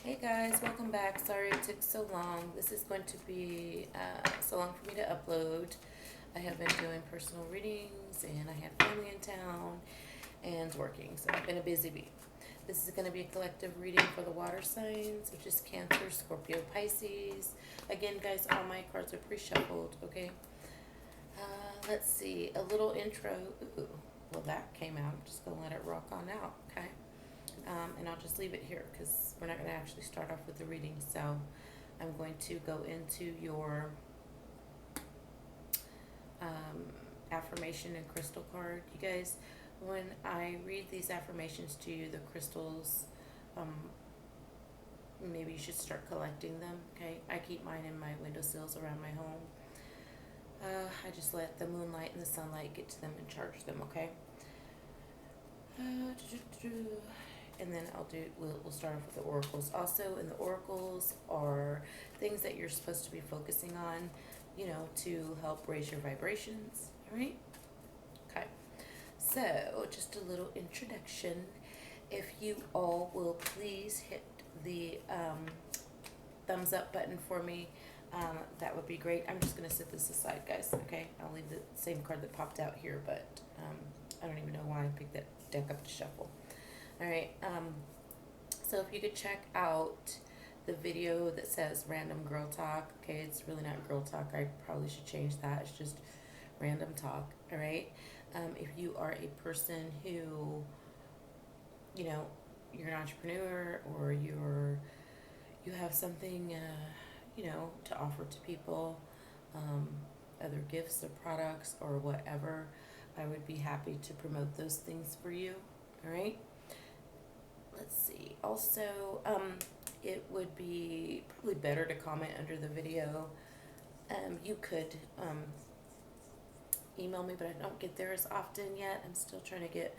Hey guys, welcome back. Sorry it took so long. This is going to be so long for me to upload. I have been doing personal readings and I had family in town and working, so I've been a busy bee. This is going to be a collective reading for the water signs, which is Cancer, Scorpio, Pisces. Again, guys, all my cards are pre-shuffled, okay? Let's see, a little intro. Ooh, well, that came out. I'm just going to let it rock on out, okay? And I'll just leave it here because we're not going to actually start off with the reading. So I'm going to go into your um, affirmation and crystal card. You guys, when I read these affirmations to you, the crystals, um, maybe you should start collecting them. Okay, I keep mine in my windowsills around my home. I just let the moonlight and the sunlight get to them and charge them. Okay. And then we'll start off with the oracles. Also, in the oracles are things that you're supposed to be focusing on, to help raise your vibrations. All right. Okay. So, just a little introduction. If you all will please hit the thumbs up button for me, that would be great. I'm just going to set this aside, guys. Okay. I'll leave the same card that popped out here, but I don't even know why I picked that deck up to shuffle. All right. So if you could check out the video that says random girl talk, okay, it's really not girl talk. I probably should change that. It's just random talk. All right. If you are a person who, you know, you're an entrepreneur or you have something, to offer to people, um, other gifts or products or whatever, I would be happy to promote those things for you. All right. Let's see. Also, it would be probably better to comment under the video. You could email me, but I don't get there as often yet. I'm still trying to get,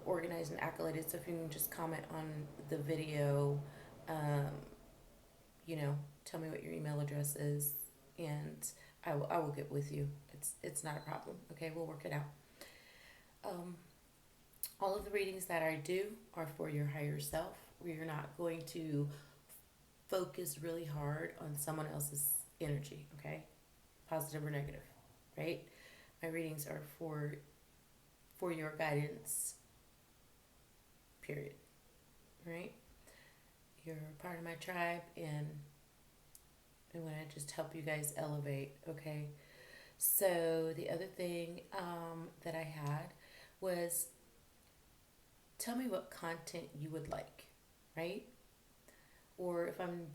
organized and accoladed. So if you can just comment on the video, um, tell me what your email address is, and I will get with you. It's not a problem. Okay, we'll work it out. Um, all of the readings that I do are for your higher self. We are not going to focus really hard on someone else's energy, okay? Positive or negative, right? My readings are for your guidance, period. Right? You're part of my tribe and I want to just help you guys elevate, okay? So the other thing that I had was tell me what content you would like, right? Or if I'm,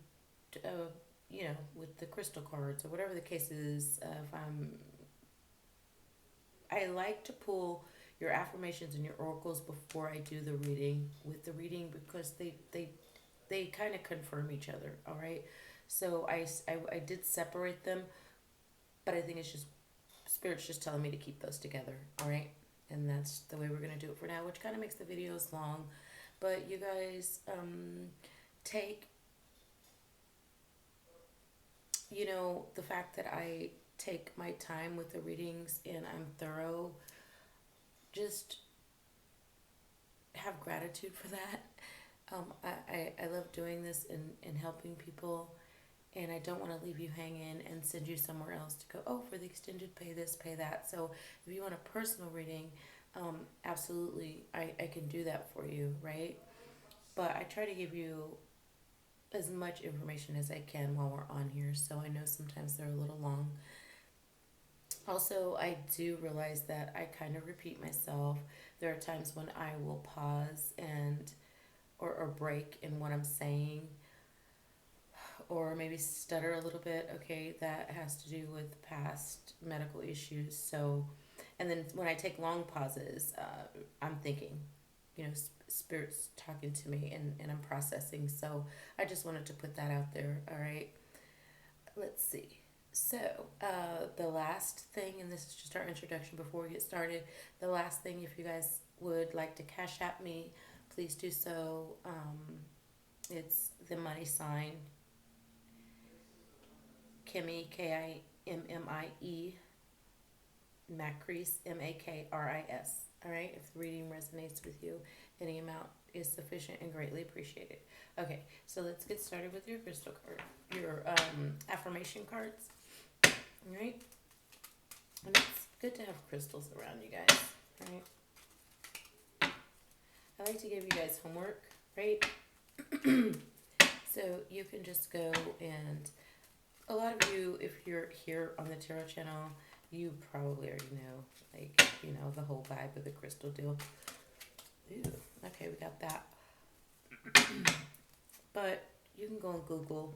with the crystal cards or whatever the case is, if I like to pull your affirmations and your oracles before I do the reading with the reading because they kind of confirm each other, all right? So I did separate them, but I think it's just Spirit's just telling me to keep those together, all right? And that's the way we're going to do it for now, which kind of makes the videos long. But you guys take, the fact that I take my time with the readings and I'm thorough, just have gratitude for that. I love doing this and helping people, and I don't want to leave you hanging and send you somewhere else to go, oh, for the extended, pay this, pay that. So if you want a personal reading, absolutely, I can do that for you, right? But I try to give you as much information as I can while we're on here, so I know sometimes they're a little long. Also, I do realize that I kind of repeat myself. There are times when I will pause or break in what I'm saying or maybe stutter a little bit. Okay, that has to do with past medical issues. So, and then when I take long pauses, I'm thinking, spirit's talking to me and I'm processing. So I just wanted to put that out there. All right. Let's see. So, the last thing, and this is just our introduction before we get started. The last thing, if you guys would like to cash at me, please do so. It's the money sign Kimmy, Kimmie, Makris, Makris. All right. If the reading resonates with you, Any amount is sufficient and greatly appreciated. Okay, so let's get started with your crystal card, your affirmation cards. All right, and it's good to have crystals around you guys. All right, I like to give you guys homework, right? So you can just go and a lot of you, if you're here on the Tarot channel, you probably already know, like, the whole vibe of the crystal deal. Ooh, okay, we got that. But you can go on Google,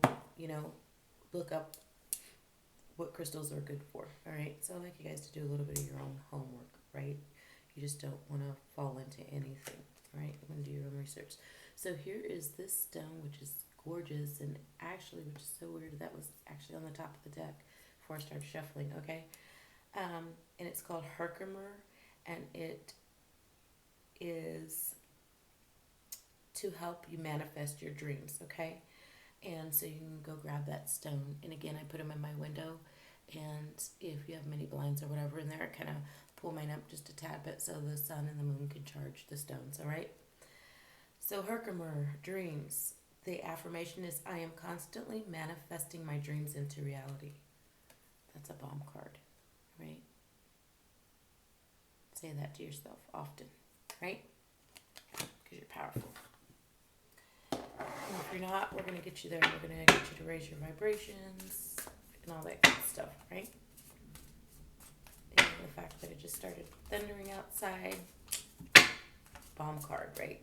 look up what crystals are good for. All right, so I'd like you guys to do a little bit of your own homework, right? You just don't want to fall into anything, right? You want to do your own research. So here is this stone, which is gorgeous, and actually, which is so weird, that was actually on the top of the deck before I started shuffling. Okay, and it's called Herkimer, and it is to help you manifest your dreams. Okay, and so you can go grab that stone, and again, I put them in my window, and if you have many blinds or whatever in there, I kind of pull mine up just a tad bit so the sun and the moon can charge the stones. All right, so Herkimer dreams. The affirmation is, I am constantly manifesting my dreams into reality. That's a bomb card, right? Say that to yourself often, right? Because you're powerful. And if you're not, we're going to get you there. We're going to get you to raise your vibrations and all that good stuff, right? And the fact that it just started thundering outside, bomb card, right?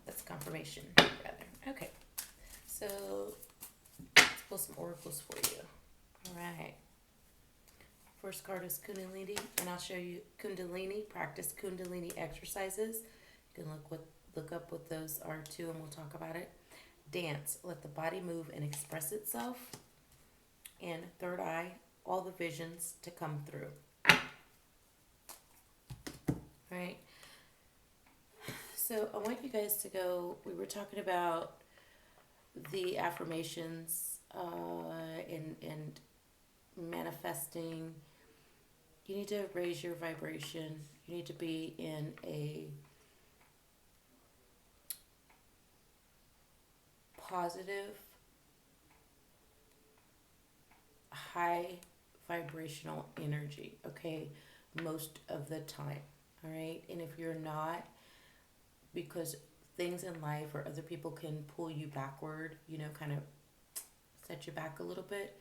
That's confirmation, rather. Okay, so let's pull some oracles for you. All right. First card is Kundalini, and I'll show you Kundalini. Practice Kundalini exercises. You can look up what those are too, and we'll talk about it. Dance. Let the body move and express itself. And third eye. All the visions to come through. All right. So I want you guys to go. We were talking about the affirmations and manifesting. You need to raise your vibration. You need to be in a positive, high vibrational energy, okay, most of the time, all right? And if you're not, because things in life or other people can pull you backward, kind of set you back a little bit,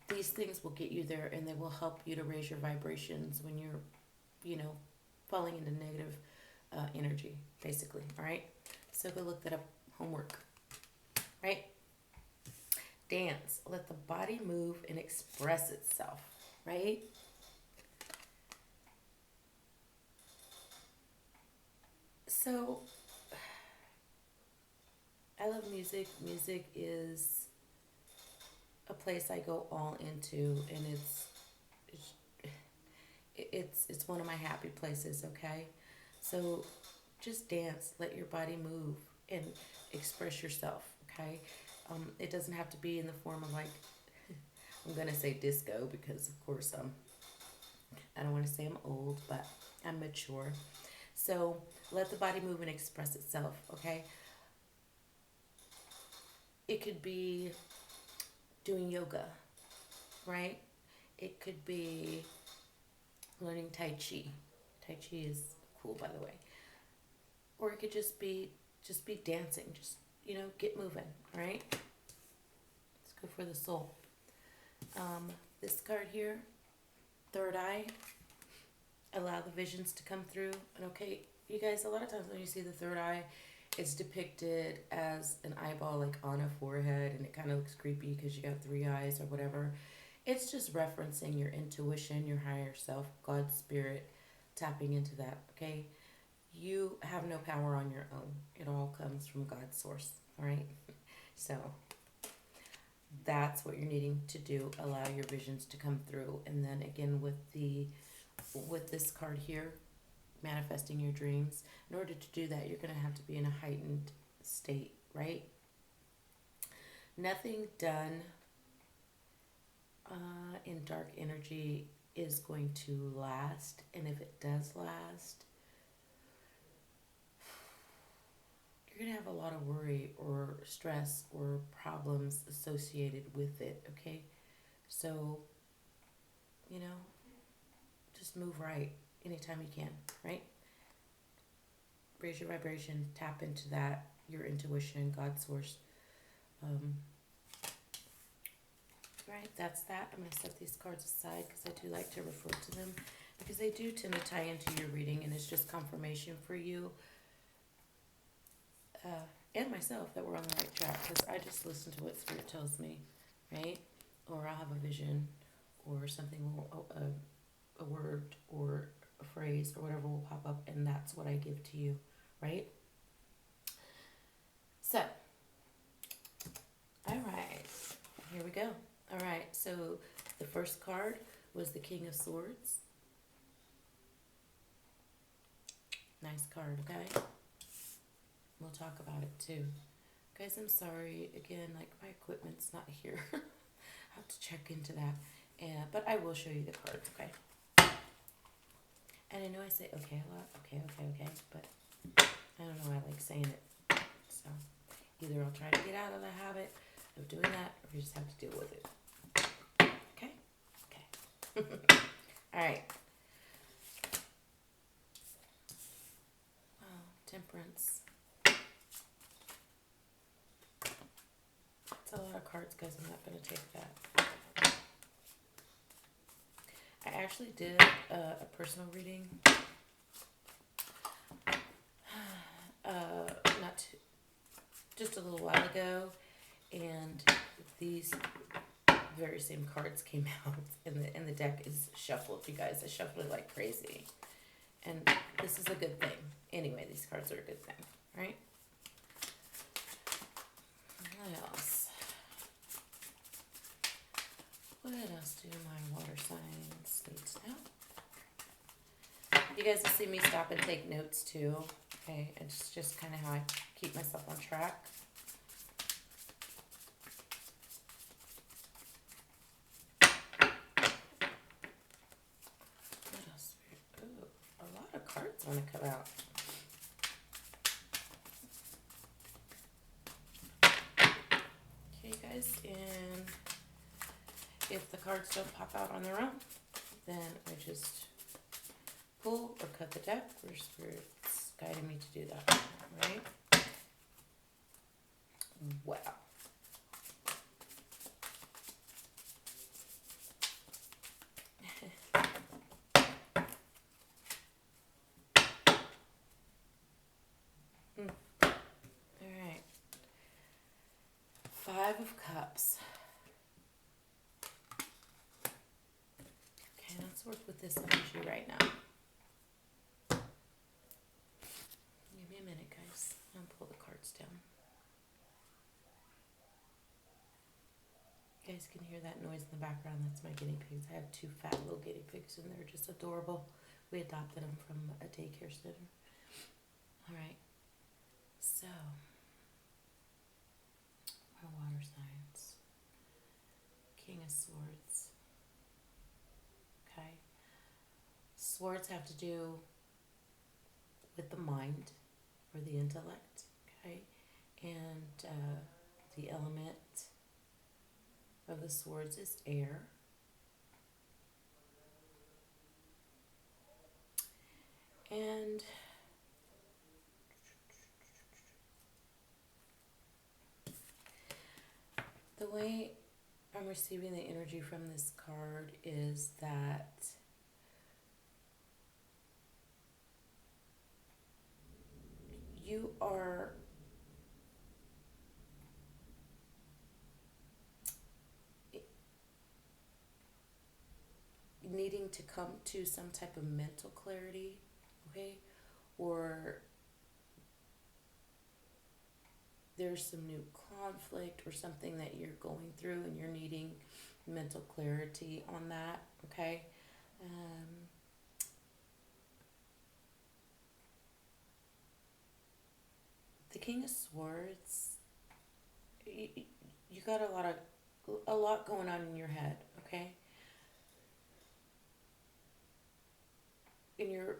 these things will get you there and they will help you to raise your vibrations when you're, falling into negative energy, basically, all right? So go look that up, homework, right? Dance. Let the body move and express itself, right? So, I love music. Music is a place I go all into, and it's one of my happy places. Okay, so just dance, let your body move, and express yourself. Okay, it doesn't have to be in the form of like I'm gonna say disco because of course I don't want to say I'm old, but I'm mature. So let the body move and express itself. Okay, it could be doing yoga, right? It could be learning Tai Chi. Tai Chi is cool, by the way. Or it could just be dancing. Just get moving. All right. Let's go for the soul. This card here, third eye. Allow the visions to come through. And okay, you guys, a lot of times when you see the third eye, it's depicted as an eyeball like on a forehead, and it kind of looks creepy because you got three eyes or whatever. It's just referencing your intuition, your higher self, God's spirit, tapping into that. Okay, you have no power on your own. It all comes from God's source. All right, so that's what you're needing to do. Allow your visions to come through, and then again with this card here, manifesting your dreams. In order to do that, you're going to have to be in a heightened state, right? Nothing done in dark energy is going to last. And if it does last, you're going to have a lot of worry or stress or problems associated with it, okay? So, you know, just move right anytime you can, right? Raise your vibration, tap into that, your intuition, God source. Um, right, that's that. I'm going to set these cards aside because I do like to refer to them because they do tend to tie into your reading, and it's just confirmation for you and myself that we're on the right track, because I just listen to what Spirit tells me, right? Or I'll have a vision or something will, a word or a phrase or whatever will pop up, and that's what I give to you, right? So, all right, here we go. All right, so the first card was the King of Swords. Nice card, okay? We'll talk about it too. Guys, I'm sorry. Again, like my equipment's not here. I have to check into that. But I will show you the cards, okay? And I know I say okay a lot. Okay, but I don't know why I like saying it. So either I'll try to get out of the habit of doing that, or you just have to deal with it. Okay? Okay. All right. Wow, Temperance. It's a lot of cards, guys. I'm not going to take that. I actually did a personal reading just a little while ago, and these very same cards came out, and the deck is shuffled. You guys, I shuffled it like crazy, and this is a good thing. Anyway, these cards are a good thing, right? What else? What else do my water signs need to know? You guys will see me stop and take notes too. Okay, it's just kind of how I keep myself on track. What else? Ooh, a lot of cards want to come out. Okay, guys, and if the cards don't pop out on their own, then I just pull or cut the deck where Spirit's guiding me to do that, right? Wow. Alright. 5 of Cups. Okay, let's work with this energy right now. Give me a minute, guys. I'll pull the cards down. You guys can hear that noise in the background. That's my guinea pigs. I have 2 fat little guinea pigs, and they're just adorable. We adopted them from a daycare center. Alright. So, our water signs. King of Swords. Okay. Swords have to do with the mind or the intellect. Okay. And the element of the swords is air. And the way I'm receiving the energy from this card is that you are needing to come to some type of mental clarity, okay? Or there's some new conflict or something that you're going through and you're needing mental clarity on that, okay? The King of Swords, you got a lot going on in your head, okay? and you're,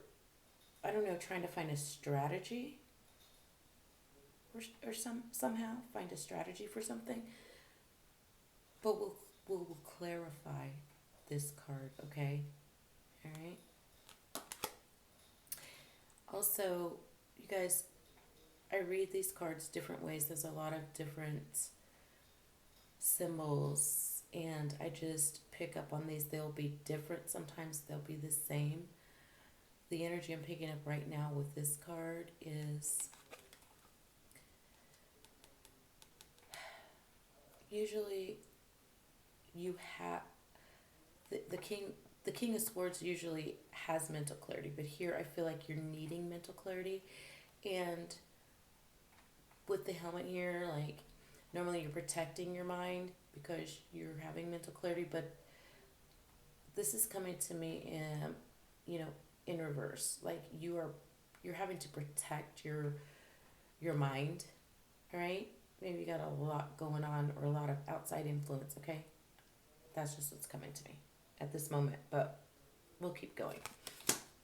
I don't know, trying to find a strategy, or somehow find a strategy for something, but we'll clarify this card, okay? All right. Also, you guys, I read these cards different ways. There's a lot of different symbols, and I just pick up on these. They'll be different. Sometimes they'll be the same. The energy I'm picking up right now with this card is usually you have the king of swords usually has mental clarity, but here I feel like you're needing mental clarity. And with the helmet here, like, normally you're protecting your mind because you're having mental clarity, but this is coming to me in, you know, in reverse. Like, you're having to protect your mind. All right. Maybe you got a lot going on or a lot of outside influence. Okay, that's just what's coming to me at this moment. But we'll keep going.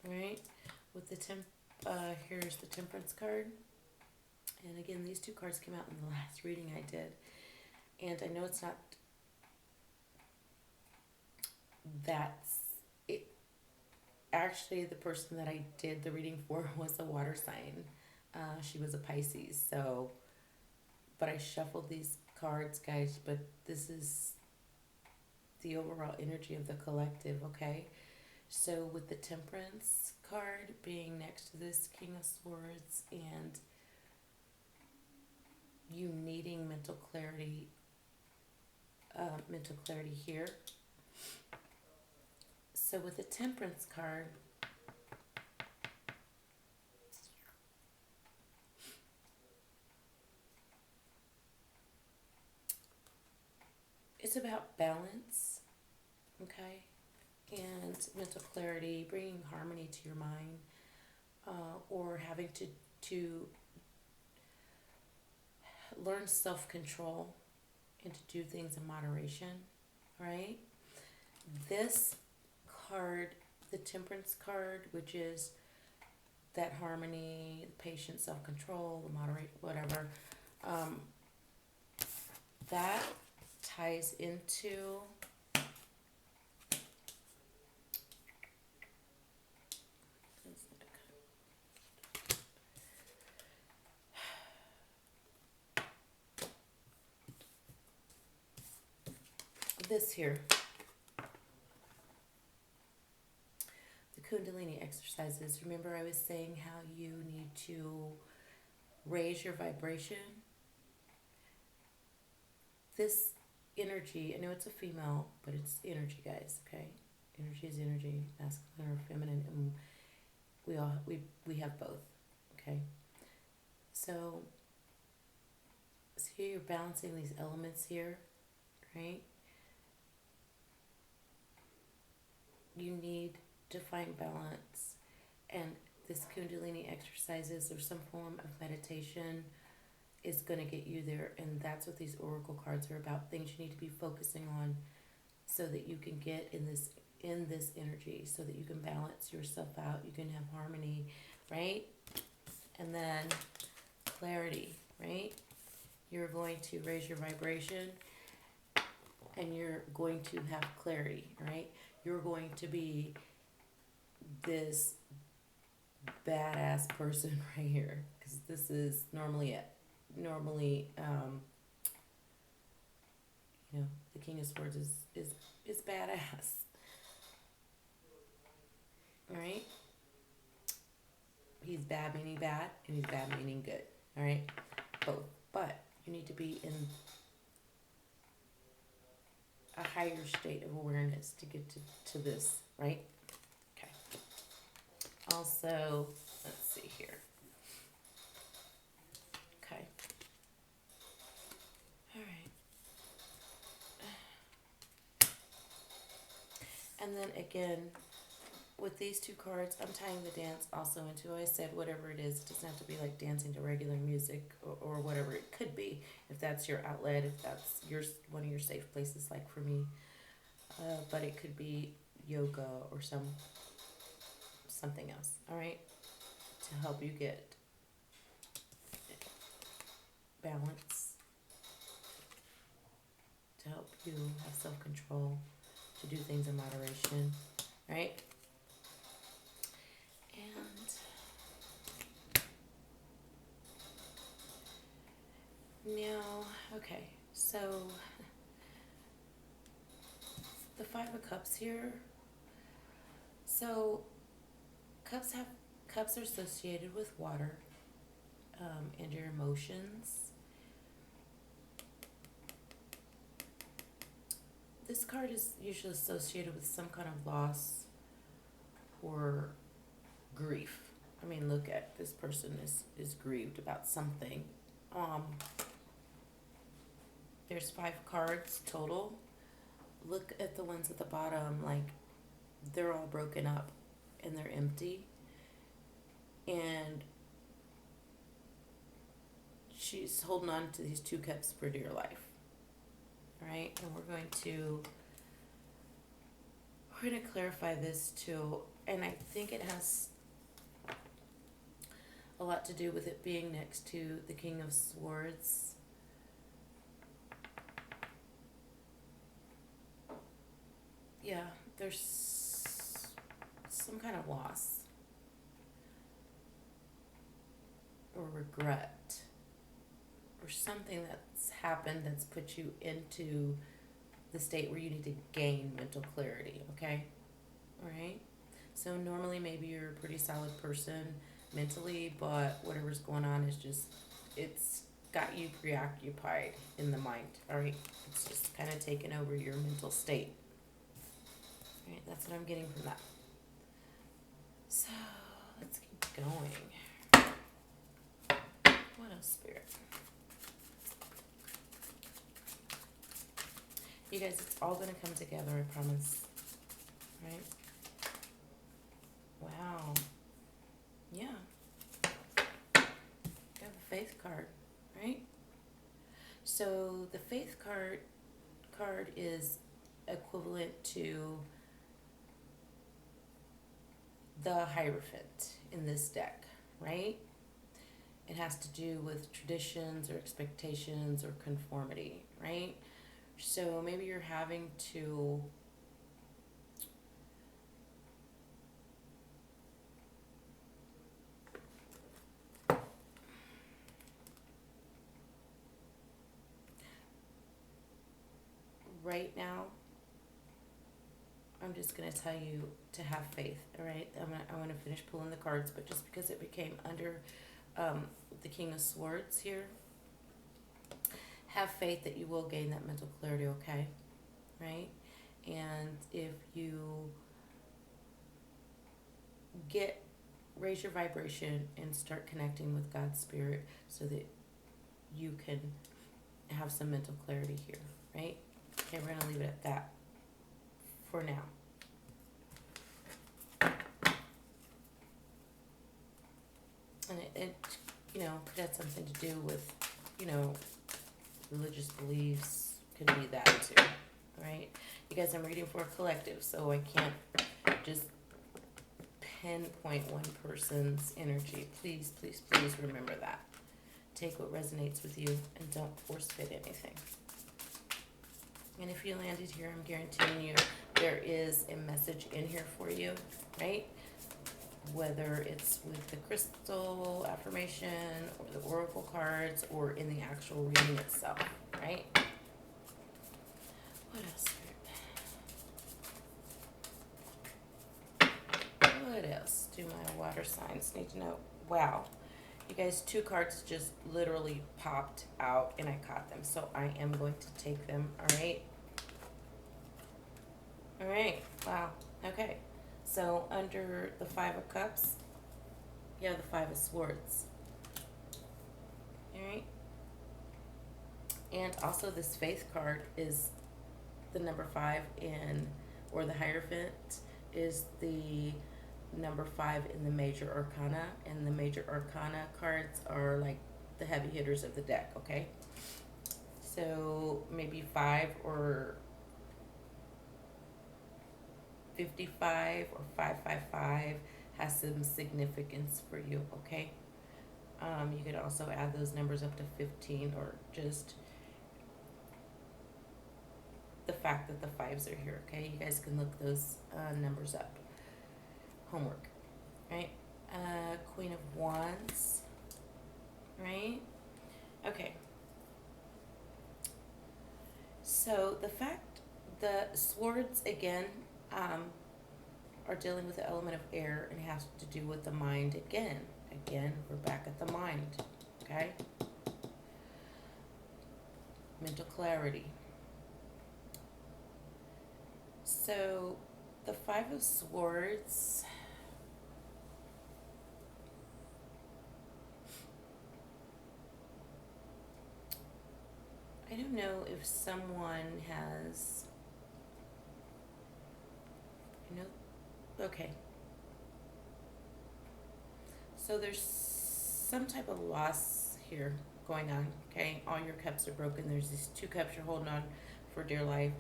All right. With the here's the Temperance card. And again, these two cards came out in the last reading I did. And I know it's not, that's it. Actually, the person that I did the reading for was a water sign. She was a Pisces. So, but I shuffled these cards, guys. But this is the overall energy of the collective, okay? So, with the Temperance card being next to this King of Swords, and you needing mental clarity here. So with the Temperance card, it's about balance, okay, and mental clarity, bringing harmony to your mind, or having to learn self control and to do things in moderation, right? This card, the Temperance card, which is that harmony, patience, self control, the moderate, whatever, um, that ties into this here, the Kundalini exercises. Remember, I was saying how you need to raise your vibration. This energy, I know it's a female, but it's energy, guys, okay? Energy is energy, masculine or feminine, and we have both, okay? So here you're balancing these elements here, right? You need to find balance, and this Kundalini exercises or some form of meditation is going to get you there, and that's what these oracle cards are about. Things you need to be focusing on so that you can get in this energy, so that you can balance yourself out, you can have harmony, right? And then clarity, right? You're going to raise your vibration and you're going to have clarity, right? You're going to be this badass person right here, because this is normally you know, the King of Swords is badass. All right? He's bad meaning bad, and he's bad meaning good. All right? Both. But you need to be in a higher state of awareness to get to this, right? Okay. Also, let's see here. Okay. All right. And then again, with these two cards, I'm tying the dance also into, I said whatever it is. It doesn't have to be like dancing to regular music, or whatever it could be. If that's your outlet, if that's one of your safe places, like for me. But it could be yoga or some something else, all right, to help you get balance, to help you have self control, to do things in moderation, right? And now, okay, so the Five of Cups here. So cups are associated with water, and your emotions. This card is usually associated with some kind of loss or grief. I mean, look at this person is grieved about something. Um, there's 5 cards total. Look at the ones at the bottom, like they're all broken up and they're empty. And she's holding on to these 2 cups for dear life. All right, and we're going to clarify this too, and I think it has a lot to do with it being next to the King of Swords. Yeah, there's some kind of loss or regret or something that's happened that's put you into the state where you need to gain mental clarity, okay? All right? So normally maybe you're a pretty solid person mentally, but whatever's going on is just, it's got you preoccupied in the mind, all right? It's just kind of taken over your mental state. All right, that's what I'm getting from that. So let's keep going. What else, Spirit? You guys, it's all going to come together, I promise. Right? Wow. Yeah. You have a Faith card, right? So the Faith card is equivalent to the Hierophant in this deck, right? It has to do with traditions or expectations or conformity, right? So maybe you're having to right now, I'm just going to tell you to have faith, all right? I want to finish pulling the cards, but just because it became under the King of Swords here, have faith that you will gain that mental clarity, okay? Right? And if you raise your vibration and start connecting with God's Spirit so that you can have some mental clarity here, right? Okay, we're going to leave it at that for now. And it could have something to do with, religious beliefs. Could be that too, right? You guys, I'm reading for a collective, so I can't just pinpoint one person's energy. Please, please, please remember that. Take what resonates with you and don't force fit anything. And if you landed here, I'm guaranteeing you there is a message in here for you, right? Whether it's with the crystal affirmation or the oracle cards or in the actual reading itself, right? What else? What else do my water signs need to know? Wow. You guys, 2 cards just literally popped out and I caught them. So I am going to take them, all right? All right. Wow. Okay. So under the 5 of Cups, you have the 5 of Swords. All right. And also this Faith card is the number 5 or the Hierophant is the number 5 in the Major Arcana. And the Major Arcana cards are like the heavy hitters of the deck, okay? So maybe 5 or 55 or 555. has some significance for you, okay? You could also add those numbers up to 15, or just the fact that the fives are here, okay? You guys can look those numbers up. Homework, right? Queen of Wands, right? Okay. So the swords, again, are dealing with the element of air and has to do with the mind again. Again, we're back at the mind, okay? Mental clarity. So the Five of Swords, I don't know if someone has, okay. So there's some type of loss here going on, okay? All your cups are broken. There's these two cups you're holding on for dear life.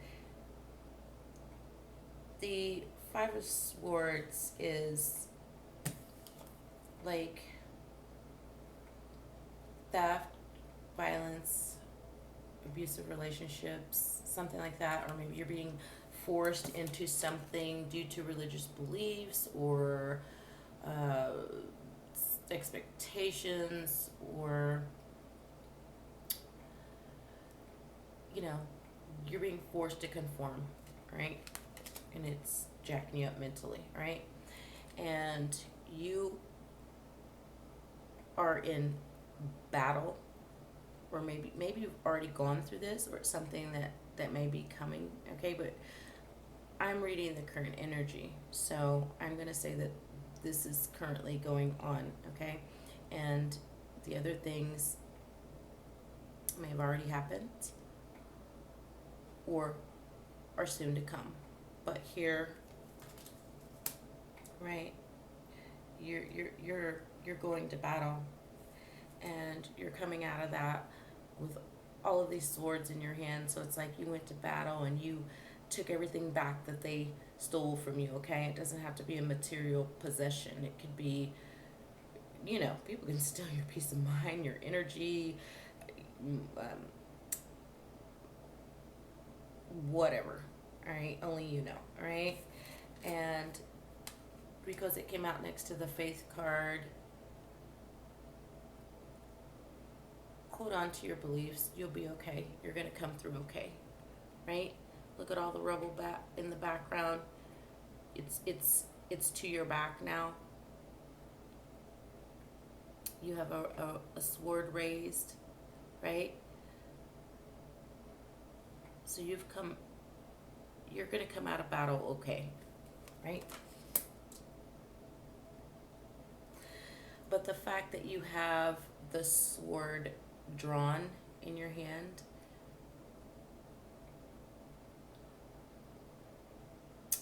The Five of Swords is like theft, violence, abusive relationships, something like that, or maybe you're being forced into something due to religious beliefs or expectations, or you're being forced to conform, right? And it's jacking you up mentally, right? And you are in battle, or maybe you've already gone through this, or it's something that may be coming, okay? But I'm reading the current energy, so I'm going to say that this is currently going on, okay? And the other things may have already happened or are soon to come. But here, right, you're going to battle, and you're coming out of that with all of these swords in your hand. So it's like you went to battle and you took everything back that they stole from you, okay? It doesn't have to be a material possession. It could be, people can steal your peace of mind, your energy, whatever, all right? Only you know, all right? And because it came out next to the Faith card, hold on to your beliefs. You'll be okay. You're going to come through okay, right? Look at all the rubble back in the background. It's to your back now. You have a sword raised, right? So you're going to come out of battle okay, right? But the fact that you have the sword drawn in your hand,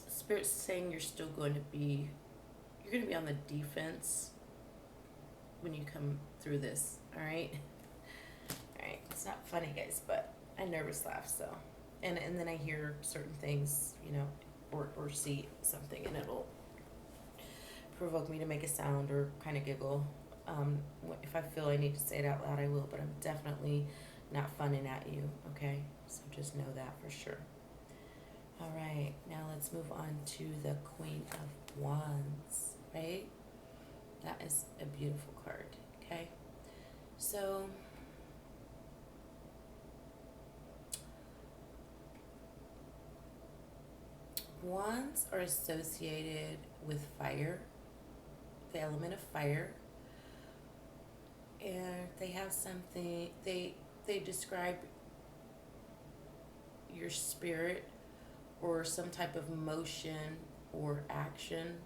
Spirit's saying you're going to be on the defense when you come through this, all right? All right, it's not funny, guys, but I nervous laugh, so. And then I hear certain things, or see something, and it'll provoke me to make a sound or kind of giggle. If I feel I need to say it out loud, I will, but I'm definitely not funning at you, okay? So just know that for sure. All right, now let's move on to the Queen of Wands, right? That is a beautiful card, okay? So, wands are associated with fire, the element of fire, and they have something, they describe your spirit or some type of motion or action.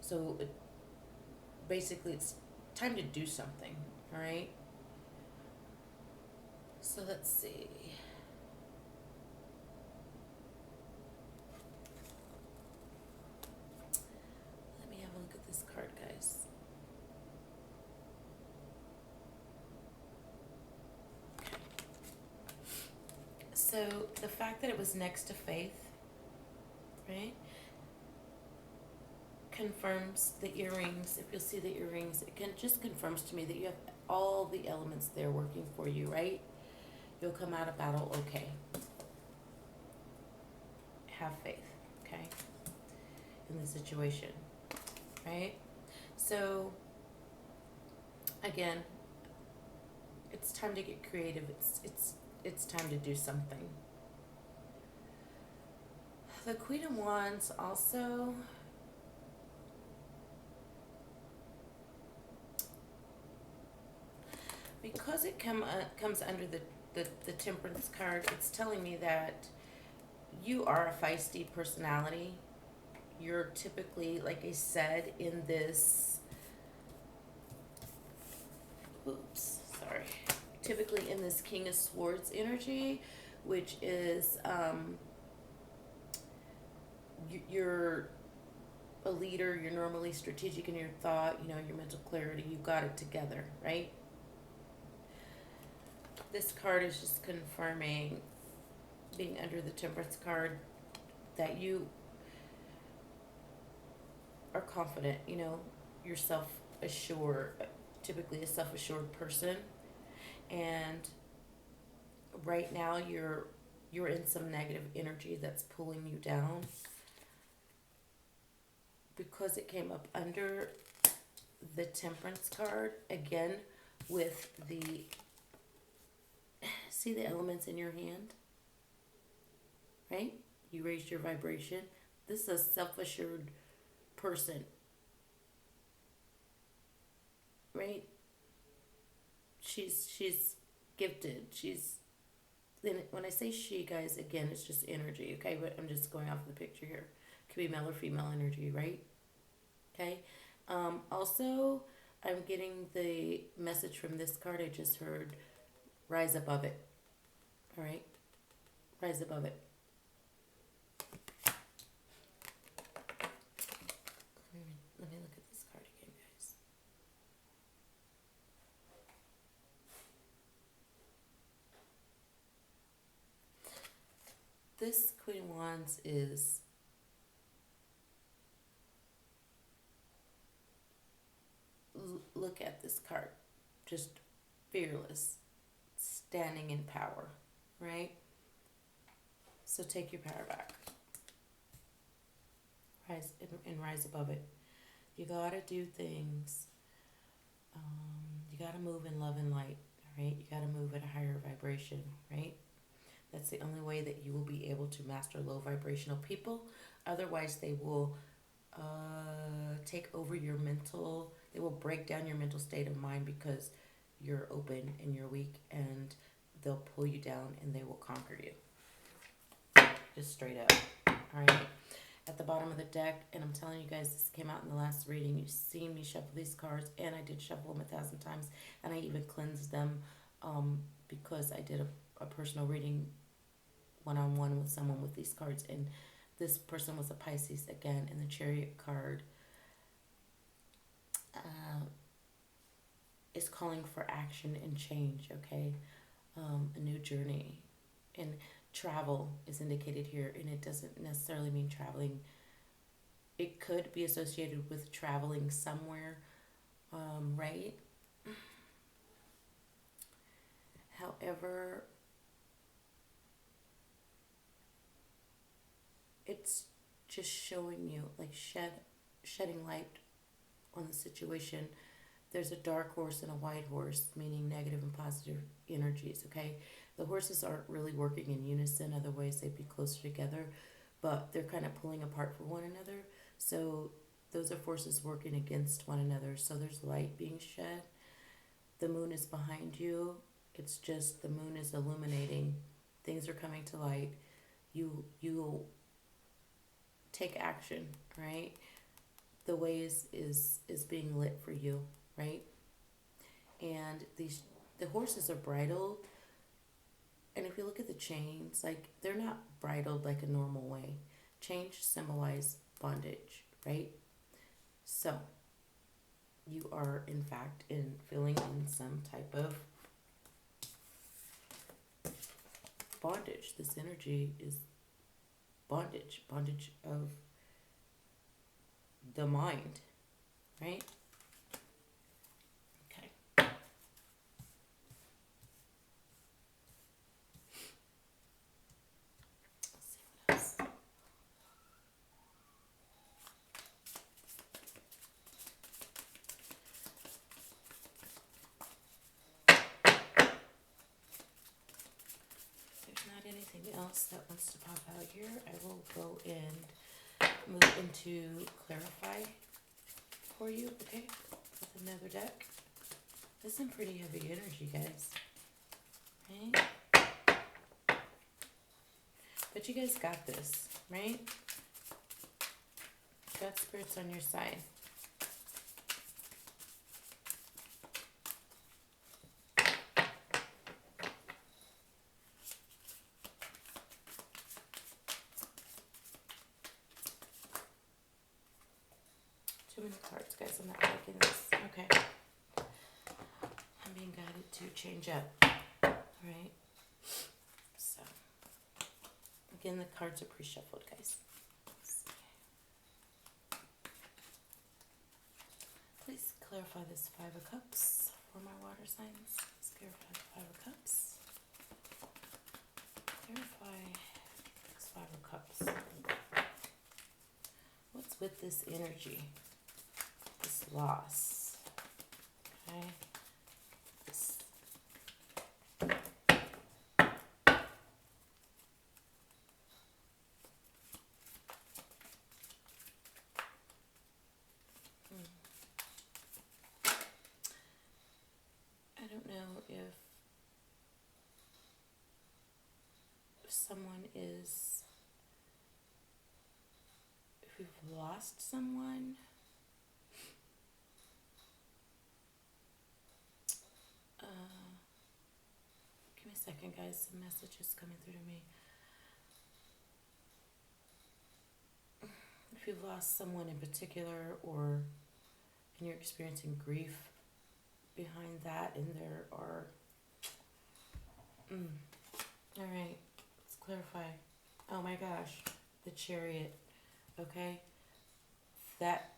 So basically it's time to do something, all right? So let's see. Let me have a look at this card, guys. Okay. So the fact that it was next to Faith, right, confirms the earrings. If you'll see the earrings, it can just confirms to me that you have all the elements there working for you, right? You'll come out of battle okay. Have faith, okay, in the situation, right? So, again, it's time to get creative. It's time to do something. The Queen of Wands also, because it comes under the Temperance card, it's telling me that you are a feisty personality. You're typically, like I said, in this, typically in this King of Swords energy, which is, you're a leader, you're normally strategic in your thought, your mental clarity, you got it together, right? This card is just confirming, being under the Temperance card, that you are confident, you're self-assured, typically a self-assured person, and right now you're in some negative energy that's pulling you down, because it came up under the Temperance card again with the, see the elements in your hand, right? You raised your vibration. This is a self-assured person, right? She's gifted. When I say she, guys, again, it's just energy, okay? But I'm just going off the picture here. Could be male or female energy, right? Okay. Also, I'm getting the message from this card I just heard. Rise above it. All right. Rise above it. Let me look at this card again, guys. This Queen of Wands is look at this card. Just fearless, standing in power, right? So take your power back. Rise and rise above it. You gotta do things. You gotta move in love and light, right? You gotta move at a higher vibration, right? That's the only way that you will be able to master low vibrational people. Otherwise, they will take over your mental, they will break down your mental state of mind, because you're open and you're weak, and they'll pull you down and they will conquer you. Just straight up. All right. At the bottom of the deck, and I'm telling you guys, this came out in the last reading. You've seen me shuffle these cards, and I did shuffle them 1,000 times, and I even cleansed them because I did a personal reading one-on-one with someone with these cards, and this person was a Pisces again, and the Chariot card is calling for action and change, okay? A new journey. And travel is indicated here, and it doesn't necessarily mean traveling. It could be associated with traveling somewhere, right? However, it's just showing you, like, shedding light on the situation. There's a dark horse and a white horse, meaning negative and positive energies, okay? The horses aren't really working in unison, otherwise they'd be closer together, but they're kind of pulling apart for one another. So those are forces working against one another. So there's light being shed. The moon is behind you. It's just the moon is illuminating. Things are coming to light. You'll take action, right? The way is being lit for you, right? And the horses are bridled. And if you look at the chains, like, they're not bridled like a normal way. Chains symbolize bondage, right? So you are in fact feeling in some type of bondage. This energy is bondage of the mind, right? Okay. Let's see what else. If there's not anything else that wants to pop out here, I will go and move into clarify for you, okay? With another deck. This is some pretty heavy energy, guys. Right? But you guys got this, right? God Spirit's on your side. Too many cards, guys. I'm not liking this. Okay. I'm being guided to change up. Alright. So, again, the cards are pre-shuffled, guys. Please clarify this Five of Cups for my water signs. Let's clarify the Five of Cups. Clarify this Five of Cups. What's with this energy? This loss. Okay. This. I don't know if someone is, if you've lost someone. Give me a second, guys. Some messages coming through to me. If you've lost someone in particular, or and you're experiencing grief behind that, and there are. All right, let's clarify. Oh my gosh, the Chariot. Okay, that.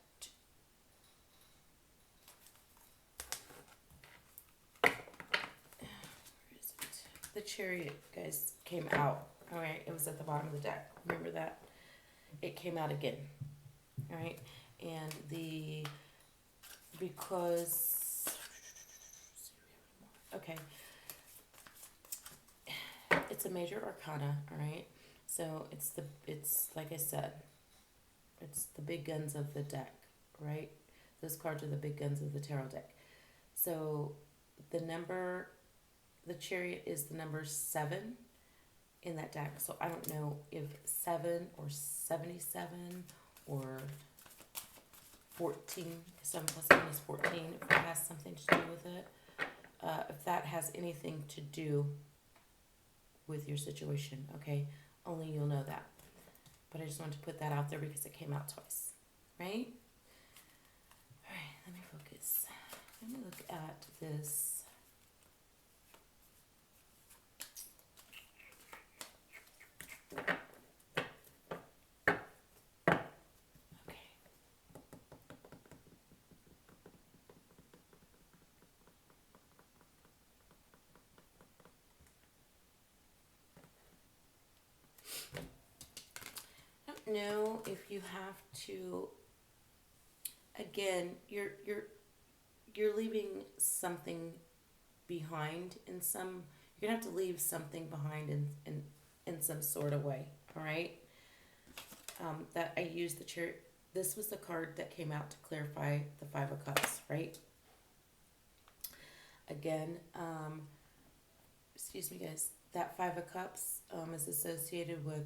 Where is it? The Chariot, guys, came out. All right, it was at the bottom of the deck. Remember that? It came out again. All right, and the because. Okay. It's a major arcana, all right? So it's like I said, it's the big guns of the deck, right? Those cards are the big guns of the tarot deck. So the Chariot is the number 7 in that deck. So I don't know if 7 or 77 or 14, 7 plus 1 is 14, if that has something to do with it. If that has anything to do with your situation, okay? Only you'll know that. But I just wanted to put that out there because it came out twice, right? All right, let me focus. Let me look at this. Okay. I don't know if you have to. Again, you're leaving something behind in some. You're gonna have to leave something behind in some sort of way. All right. That I used the Chariot. This was the card that came out to clarify the Five of Cups, right? Again, excuse me, guys. That Five of Cups is associated with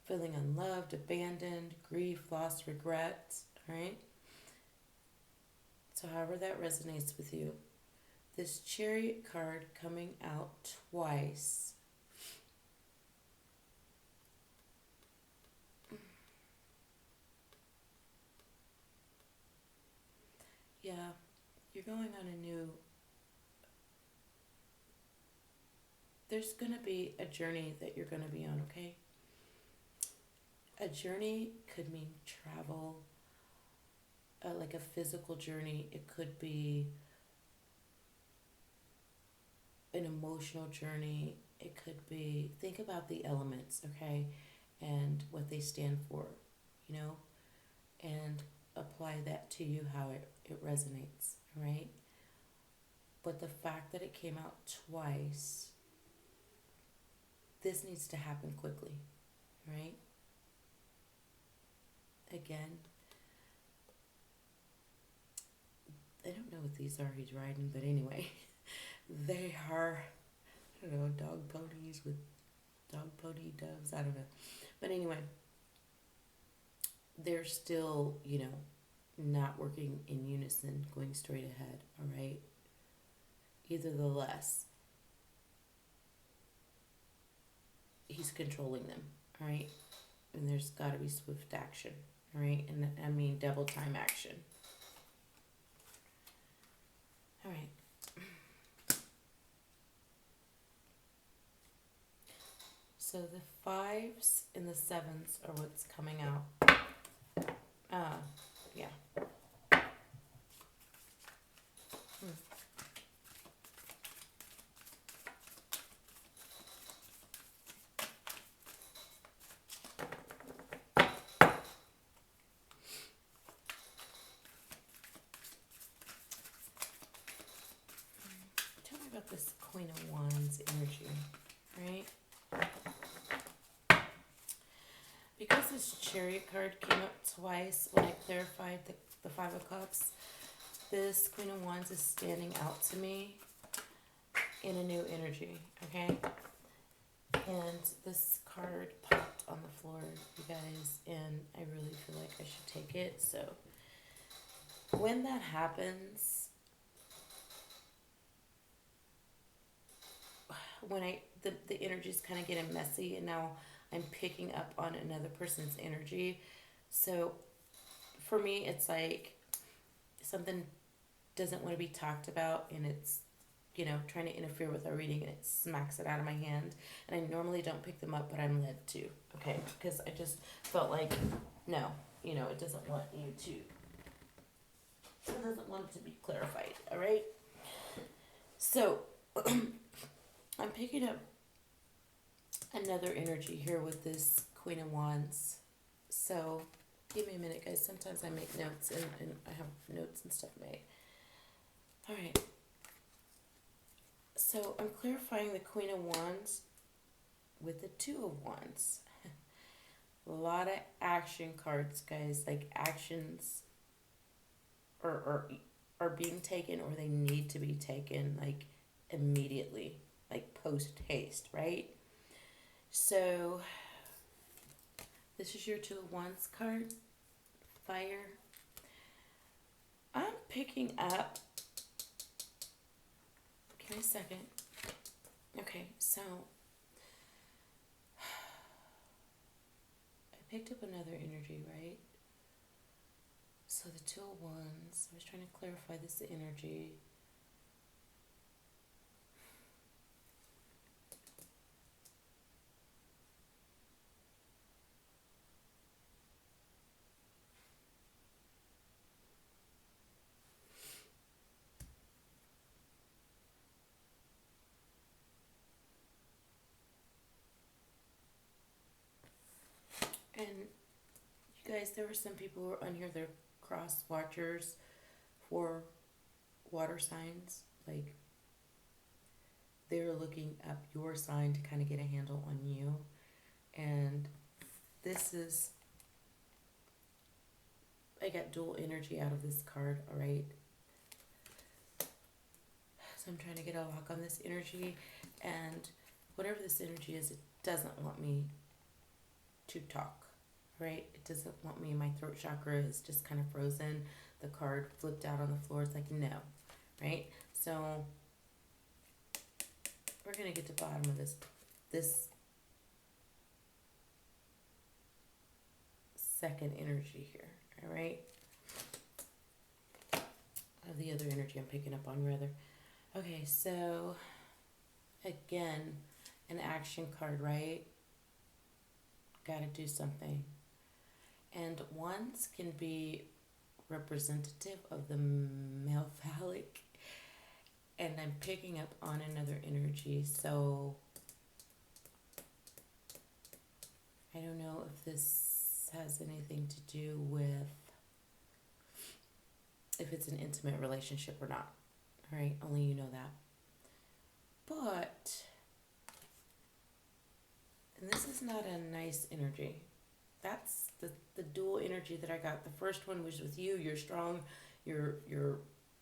feeling unloved, abandoned, grief, loss, regret. All right. So, however that resonates with you, this Chariot card coming out twice. Yeah, you're going on a new. There's going to be a journey that you're going to be on, okay? A journey could mean travel, like a physical journey. It could be an emotional journey. It could be, think about the elements, okay, and what they stand for, you know, and apply that to you how it resonates, right? But the fact that it came out twice, this needs to happen quickly, right? Again, I don't know what these are he's riding, but anyway, they are, I don't know, dog ponies with dog pony doves, I don't know. But anyway, they're still, not working in unison, going straight ahead, all right? Either the less, he's controlling them, all right? And there's got to be swift action, all right? And I mean double time action. All right. So the fives and the sevens are what's coming out. Yeah. Tell me about this Queen of Wands energy, right? Because this Chariot card came up twice when I clarified the Five of Cups, this Queen of Wands is standing out to me in a new energy, okay? And this card popped on the floor, you guys, and I really feel like I should take it. So when that happens, when the energy's kind of getting messy, and now I'm picking up on another person's energy. So for me, it's like something doesn't want to be talked about, and it's trying to interfere with our reading, and it smacks it out of my hand. And I normally don't pick them up, but I'm led to, okay? Because I just felt like, no, it doesn't want you to, it doesn't want it to be clarified, all right? So, I'm picking up another energy here with this Queen of Wands. So, give me a minute, guys. Sometimes I make notes, and I have notes and stuff made. All right. So I'm clarifying the Queen of Wands with the Two of Wands. A lot of action cards, guys. Like actions are being taken, or they need to be taken like immediately, like post haste, right? So this is your Two of Wands card. Fire. I'm picking up. Give me a second. Okay, so I picked up another energy, right? So the Two of Wands, I was trying to clarify this energy. And you guys, there were some people who were on here, they're cross watchers for water signs. Like, they're looking up your sign to kind of get a handle on you. And this is, I got dual energy out of this card, all right? So I'm trying to get a lock on this energy. And whatever this energy is, it doesn't want me to talk. Right? It doesn't want me, my throat chakra is just kind of frozen. The card flipped out on the floor. It's like, no. Right? So we're going to get to the bottom of this second energy here. All right? The other energy I'm picking up on, rather. Okay, so again, an action card, right? Got to do something. And wands can be representative of the male phallic, and I'm picking up on another energy. So I don't know if this has anything to do with if it's an intimate relationship or not. All right, only you know that. But, and this is not a nice energy. That's the dual energy that I got. The first one was with you. You're strong. You're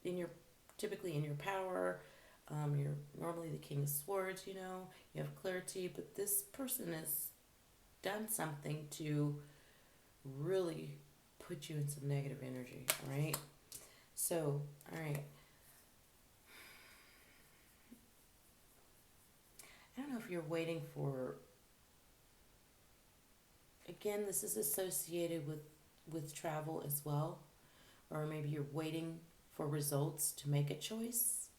in your typically in your power. You're normally the king of swords. You know, you have clarity. But this person has done something to really put you in some negative energy. All right. So, all right. I don't know if you're waiting for. Again, this is associated with travel as well, or maybe you're waiting for results to make a choice,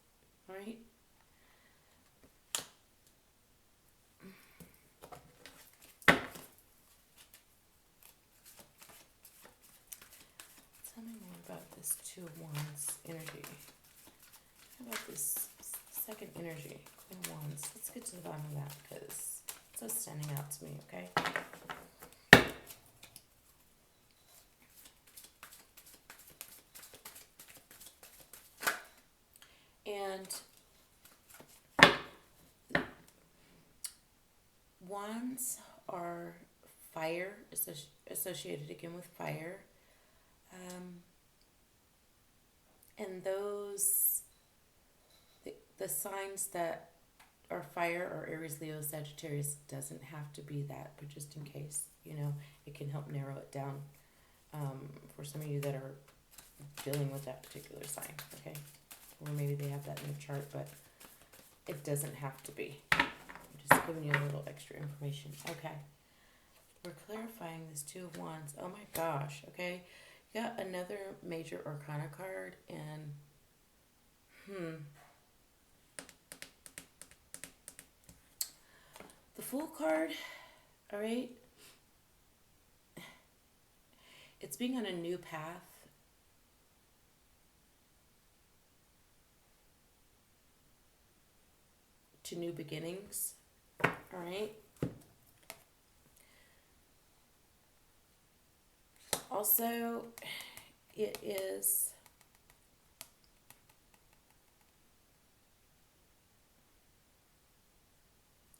right? Tell me more about this Two of Wands energy. How about this second energy, Queen of Wands? Let's get to the bottom of that because it's so standing out to me, okay? And wands are fire, associated again with fire. And the signs that are fire are Aries, Leo, Sagittarius. Doesn't have to be that, but just in case, it can help narrow it down for some of you that are dealing with that particular sign, okay? Or maybe they have that in their chart, but it doesn't have to be. I'm just giving you a little extra information. Okay. We're clarifying this Two of Wands. Oh my gosh, okay? You got another major arcana card, and the Fool card, all right? It's being on a new path. To new beginnings, all right? Also, it is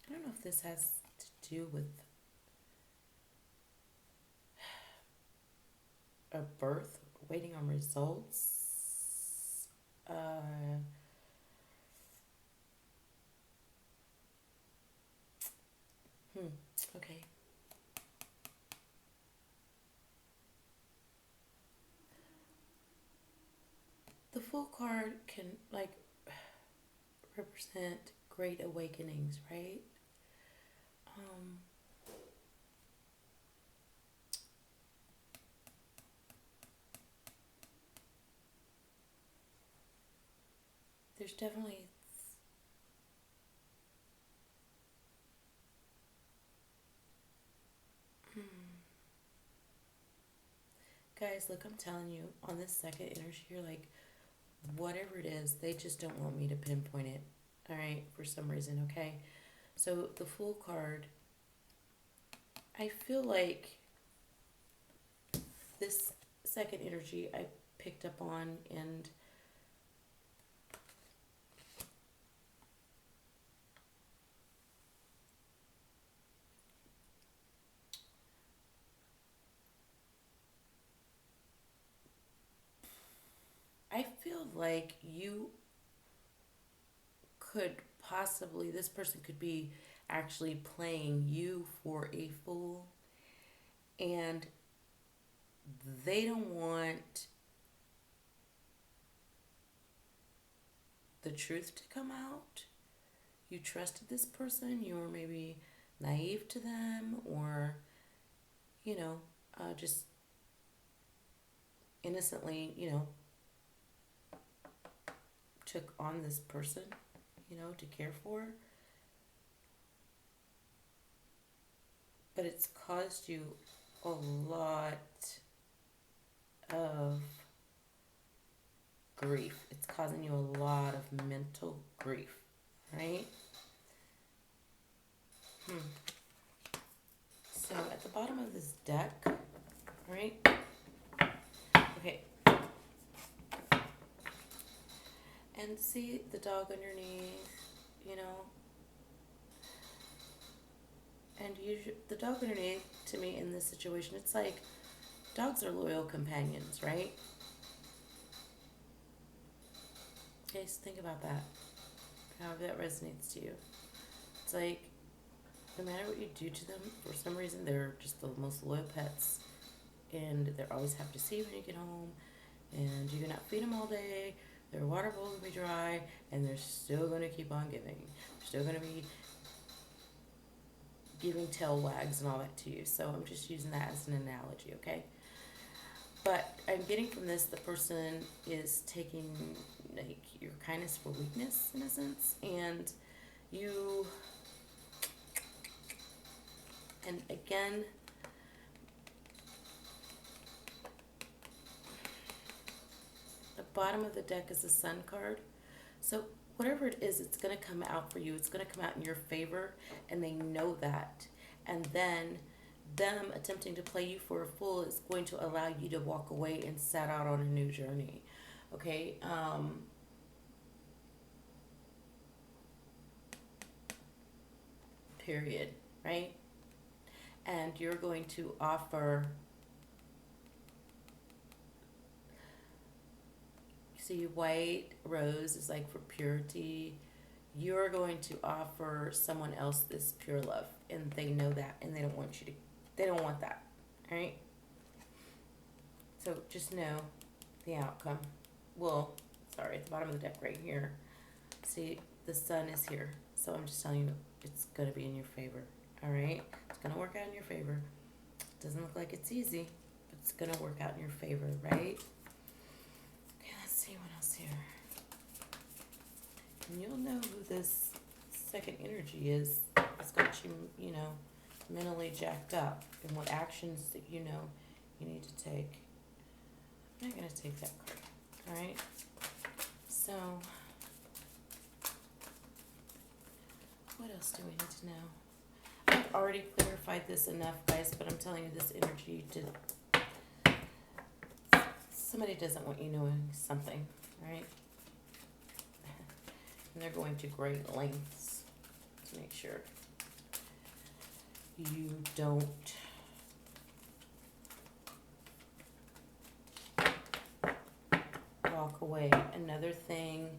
I don't know if this has to do with a birth, waiting on results. Okay. The Fool card can represent great awakenings, right? There's definitely guys, look, I'm telling you, on this second energy, you're like, whatever it is, they just don't want me to pinpoint it, all right, for some reason, okay? So the Fool card, I feel like this second energy I picked up on, and I feel like you could possibly, this person could be actually playing you for a fool, and they don't want the truth to come out. You trusted this person, you were maybe naive to them, or, just innocently, took on this person, to care for. But it's caused you a lot of grief. It's causing you a lot of mental grief, right? Hmm. So at the bottom of this deck, right? Okay. And see the dog underneath, you know? And the dog underneath, to me, in this situation, it's like dogs are loyal companions, right? Okay, so think about that. However that resonates to you. It's like, no matter what you do to them, for some reason, they're just the most loyal pets. And they're always happy to see you when you get home. And you cannot feed them all day. Their water bowl will be dry. And they're still going to keep on giving. They're still going to be giving tail wags and all that to you. So I'm just using that as an analogy, okay? But I'm getting from this the person is taking like your kindness for weakness in a sense, and you, and again, the bottom of the deck is the Sun card. So whatever it is, it's going to come out for you. It's going to come out in your favor, and they know that. And then them attempting to play you for a fool is going to allow you to walk away and set out on a new journey. Okay? Period. Right? And you're going to offer. See, white rose is like for purity. You're going to offer someone else this pure love, and they know that, and they don't want you to. They don't want that, all right? So just know the outcome. Well, sorry, at the bottom of the deck right here. See, the Sun is here, so I'm just telling you, it's gonna be in your favor, all right? It's gonna work out in your favor. It doesn't look like it's easy, but it's gonna work out in your favor, right? See what else here. And you'll know who this second energy is. It's got you, mentally jacked up, and what actions that you know you need to take. I'm not going to take that card. Alright? So, what else do we need to know? I've already clarified this enough, guys, but I'm telling you this energy to. Somebody doesn't want you knowing something, right? And they're going to great lengths to make sure you don't walk away. Another thing,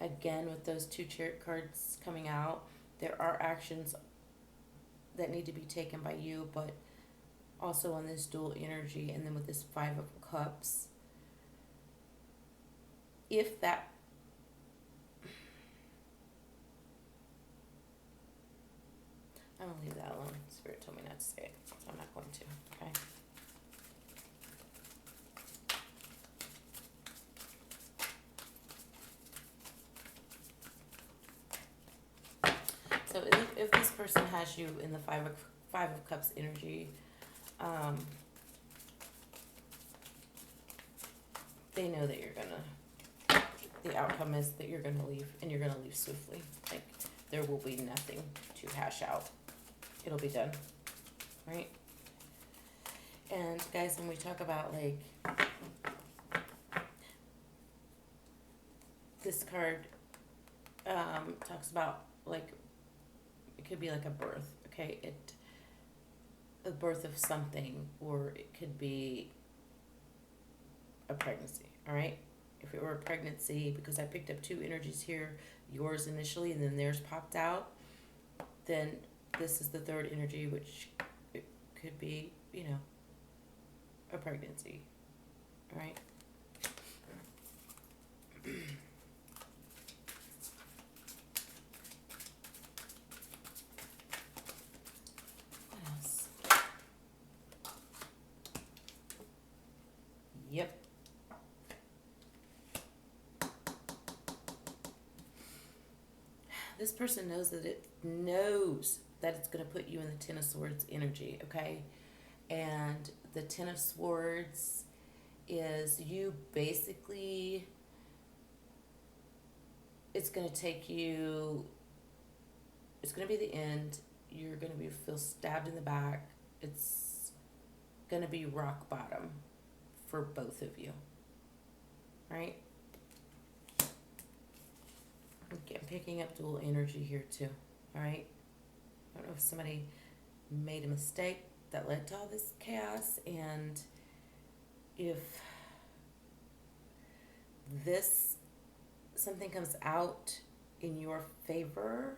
again, with those two Chariot cards coming out, there are actions that need to be taken by you, but also on this dual energy, and then with this Five of Cups, if that, I'm going to leave that alone. Spirit told me not to say it, so I'm not going to, okay? So if this person has you in the Five of Cups energy, they know that the outcome is that you're gonna leave, and you're gonna leave swiftly. Like, there will be nothing to hash out. It'll be done, right? And guys, when we talk about like this card, talks about like it could be like a birth, okay? A birth of something, or it could be a pregnancy, all right? If it were a pregnancy, because I picked up two energies here, yours initially and then theirs popped out, then this is the third energy, which it could be, a pregnancy, all right? What else? Yep. This person knows that it's going to put you in the Ten of Swords energy, okay? And the Ten of Swords is you basically it's going to take you, it's going to be the end. You're going to be feel stabbed in the back. It's going to be rock bottom for both of you, right? Okay, I'm picking up dual energy here too, all right? I don't know if somebody made a mistake that led to all this chaos, and if this something comes out in your favor,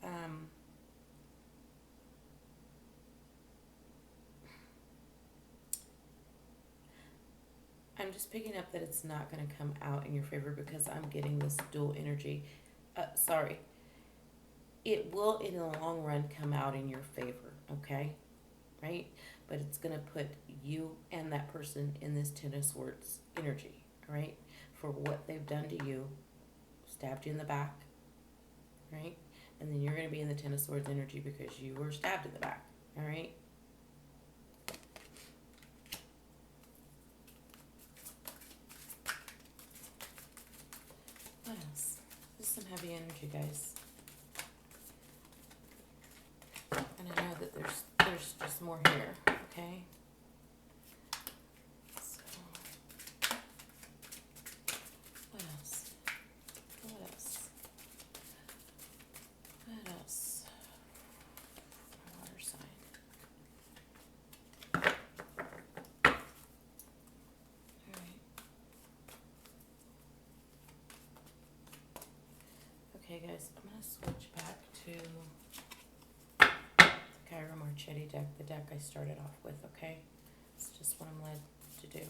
um, I'm just picking up that it's not going to come out in your favor because I'm getting this dual energy. Sorry. It will, in the long run, come out in your favor, okay? Right? But it's going to put you and that person in this Ten of Swords energy, all right? For what they've done to you, stabbed you in the back, right? And then you're going to be in the Ten of Swords energy because you were stabbed in the back, all right? What else? This is some heavy energy, guys. And I know that there's just more here, okay? So, what else? What else? What else? My water sign. Alright. Okay, guys, I'm going to switch back to Chiron Marchetti deck, the deck I started off with, okay? It's just what I'm led to do.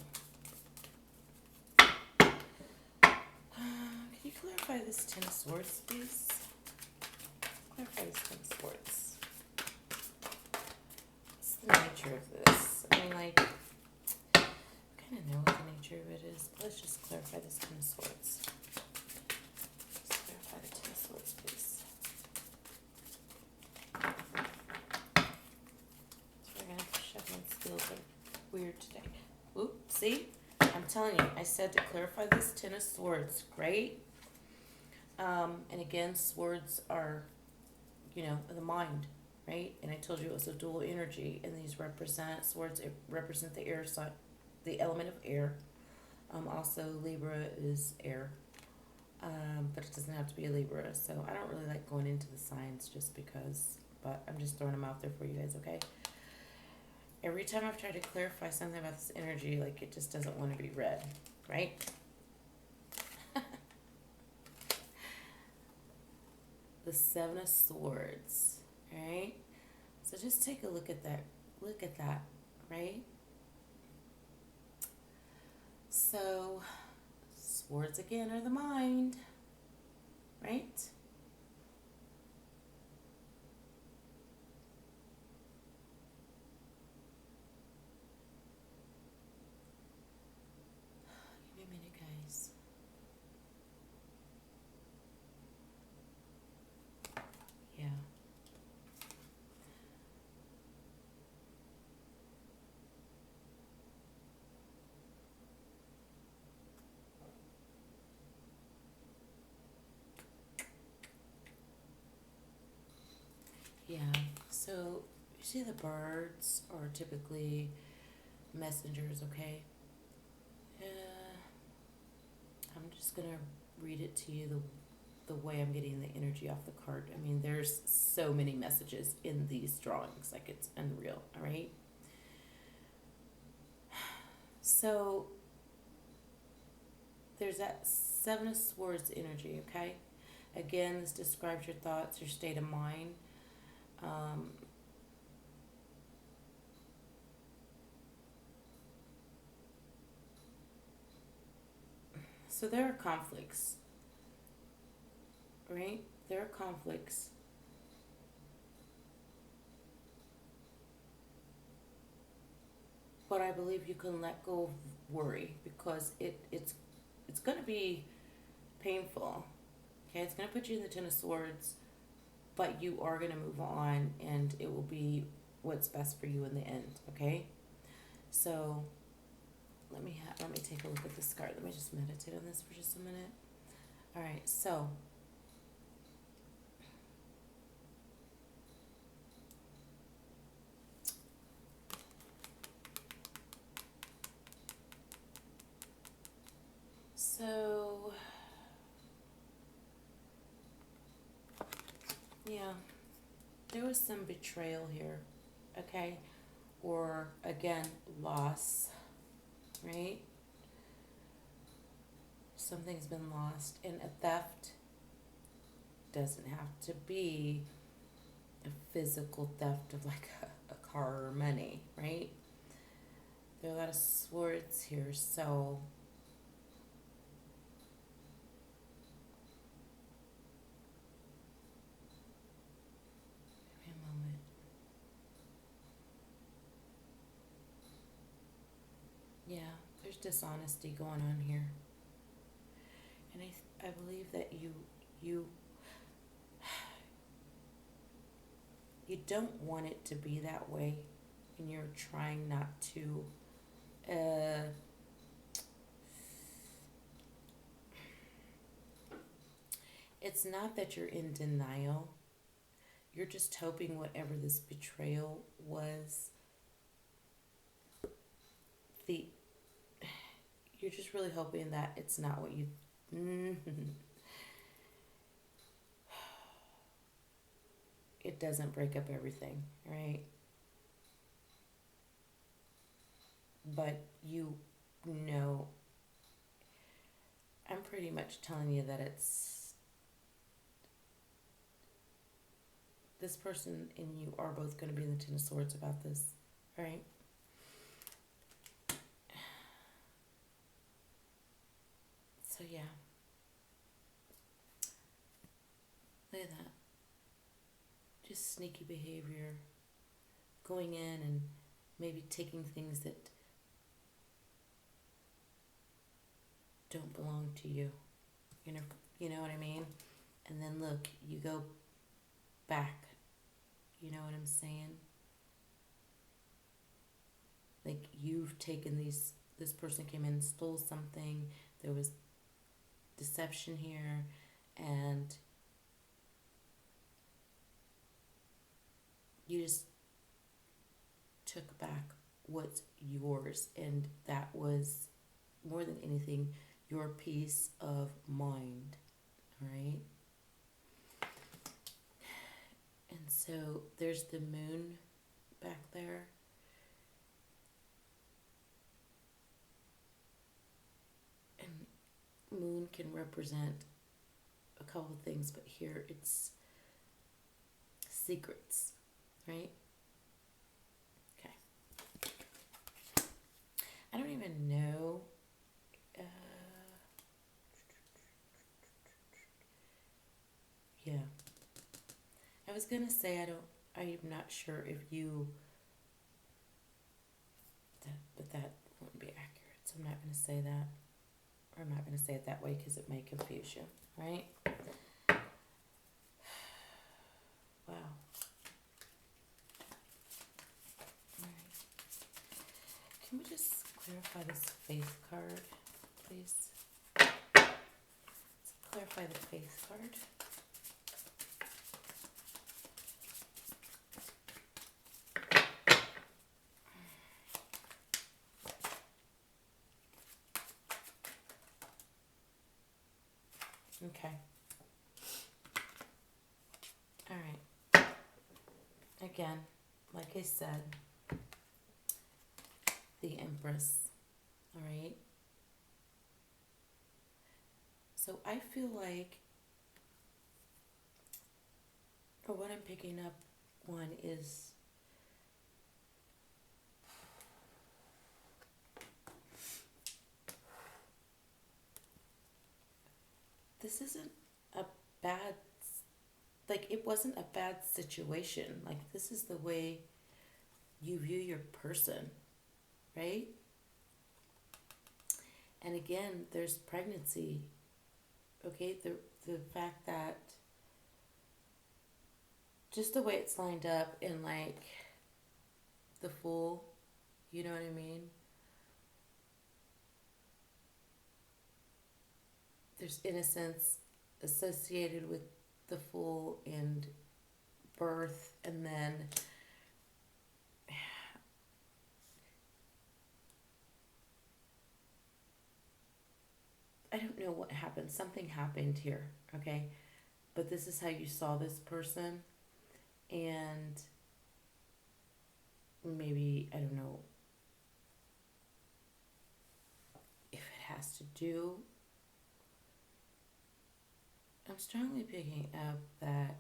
Can you clarify this Ten of Swords, please? Clarify this Ten of Swords. What's the nature of this? I mean, like, I kind of know what the nature of it is, but let's just clarify this Ten of Swords. Just clarify the Ten of Swords, please. Skills are weird today. Oop, see? I'm telling you, I said to clarify this Ten of Swords, right? And again, swords are, the mind, right? And I told you it was a dual energy, and these represent swords. It represent the air sign, the element of air. Also, Libra is air, but it doesn't have to be a Libra. So I don't really like going into the signs just because, but I'm just throwing them out there for you guys, okay? Every time I've tried to clarify something about this energy, like, it just doesn't want to be read, right? The Seven of Swords, right? So just take a look at that. Look at that, right? So, swords again are the mind, right? Give me a minute, guys. Yeah. Yeah, so you see the birds are typically messengers, okay? I'm just going to read it to you the way I'm getting the energy off the card. I mean, there's so many messages in these drawings, like, it's unreal, all right? So there's that Seven of Swords energy, okay? Again, this describes your thoughts, your state of mind. So there are conflicts, right? There are conflicts. But I believe you can let go of worry because it's going to be painful. Okay, it's going to put you in the Ten of Swords, but you are going to move on, and it will be what's best for you in the end. Okay, so let me take a look at this card. Let me just meditate on this for just a minute. All right, so so yeah, there was some betrayal here, okay? Or again, loss, right? Something's been lost, and a theft doesn't have to be a physical theft of like a car or money, right? There are a lot of swords here, so give me a moment. Yeah, there's dishonesty going on here, and I believe that you you don't want it to be that way, and you're trying not to. Uh, it's not that you're in denial. You're just hoping whatever this betrayal was, the you're just really hoping that it's not what you. It doesn't break up everything, right? But you know, I'm pretty much telling you that it's this person and you are both going to be in the Ten of Swords about this, right? So yeah, look at that. Just sneaky behavior, going in and maybe taking things that don't belong to you. You know, you know what I mean? And then look, you go back. You know what I'm saying? Like you've taken these. This person came in and stole something. There was deception here, and you just took back what's yours, and that was more than anything your peace of mind, right? And so there's the moon back there, and moon can represent a couple of things, but here it's secrets, right? Okay. I don't even know. Uh, yeah. I was gonna say I'm not sure if you. But that wouldn't be accurate, so I'm not gonna say that. Or I'm not gonna say it that way because it may confuse you, right? Wow. Alright. Can we just clarify this faith card, please? Let's clarify the faith card. Okay. Alright. Again, like I said, the Empress. Alright. So I feel like, or what I'm picking up on is this isn't a bad, like, it wasn't a bad situation. Like, this is the way you view your person, right? And again, there's pregnancy, okay? The fact that just the way it's lined up in like the Fool, you know what I mean? There's innocence associated with the Fool and birth, and then I don't know what happened. Something happened here, okay? But this is how you saw this person, and maybe, I don't know if it has to do. I'm strongly picking up that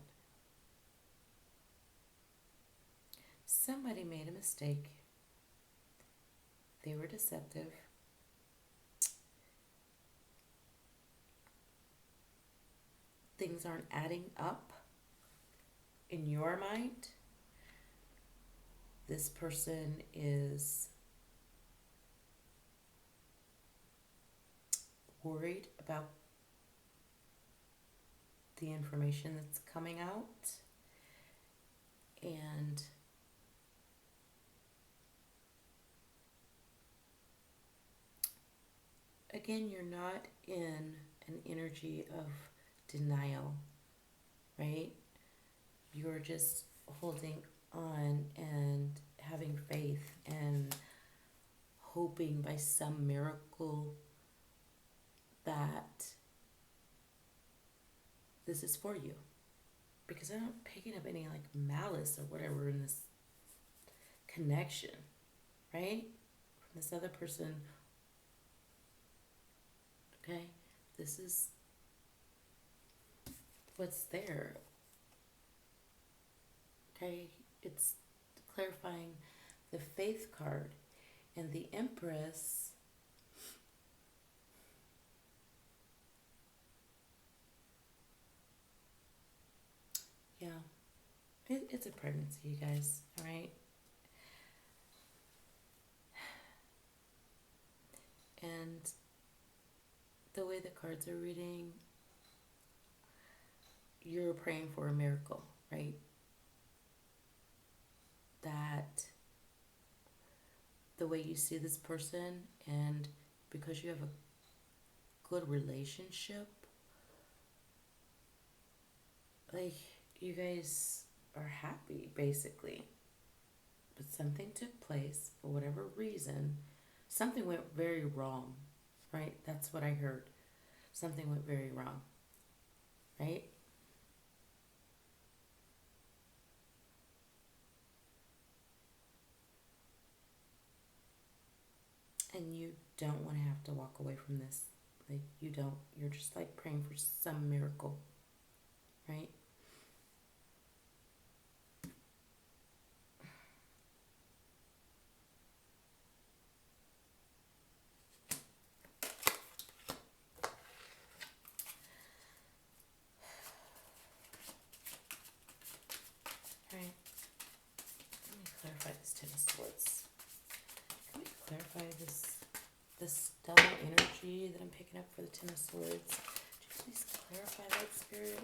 somebody made a mistake. They were deceptive. Things aren't adding up in your mind. This person is worried about the information that's coming out, and again, you're not in an energy of denial, right? You're just holding on and having faith and hoping by some miracle that this is for you. Because I'm not picking up any like malice or whatever in this connection, right? From this other person. Okay? This is what's there. Okay? It's clarifying the Faith card and the Empress. Yeah. It's a pregnancy, you guys. All right? And the way the cards are reading, you're praying for a miracle, right? That the way you see this person, and because you have a good relationship, like you guys are happy basically. But something took place for whatever reason. Something went very wrong, right? That's what I heard. Something went very wrong, right? And you don't want to have to walk away from this. Like, you don't. You're just like praying for some miracle, right? Right. Let me clarify this Ten of Swords. Can we clarify this double energy that I'm picking up for the Ten of Swords? Could you please clarify that, Spirit?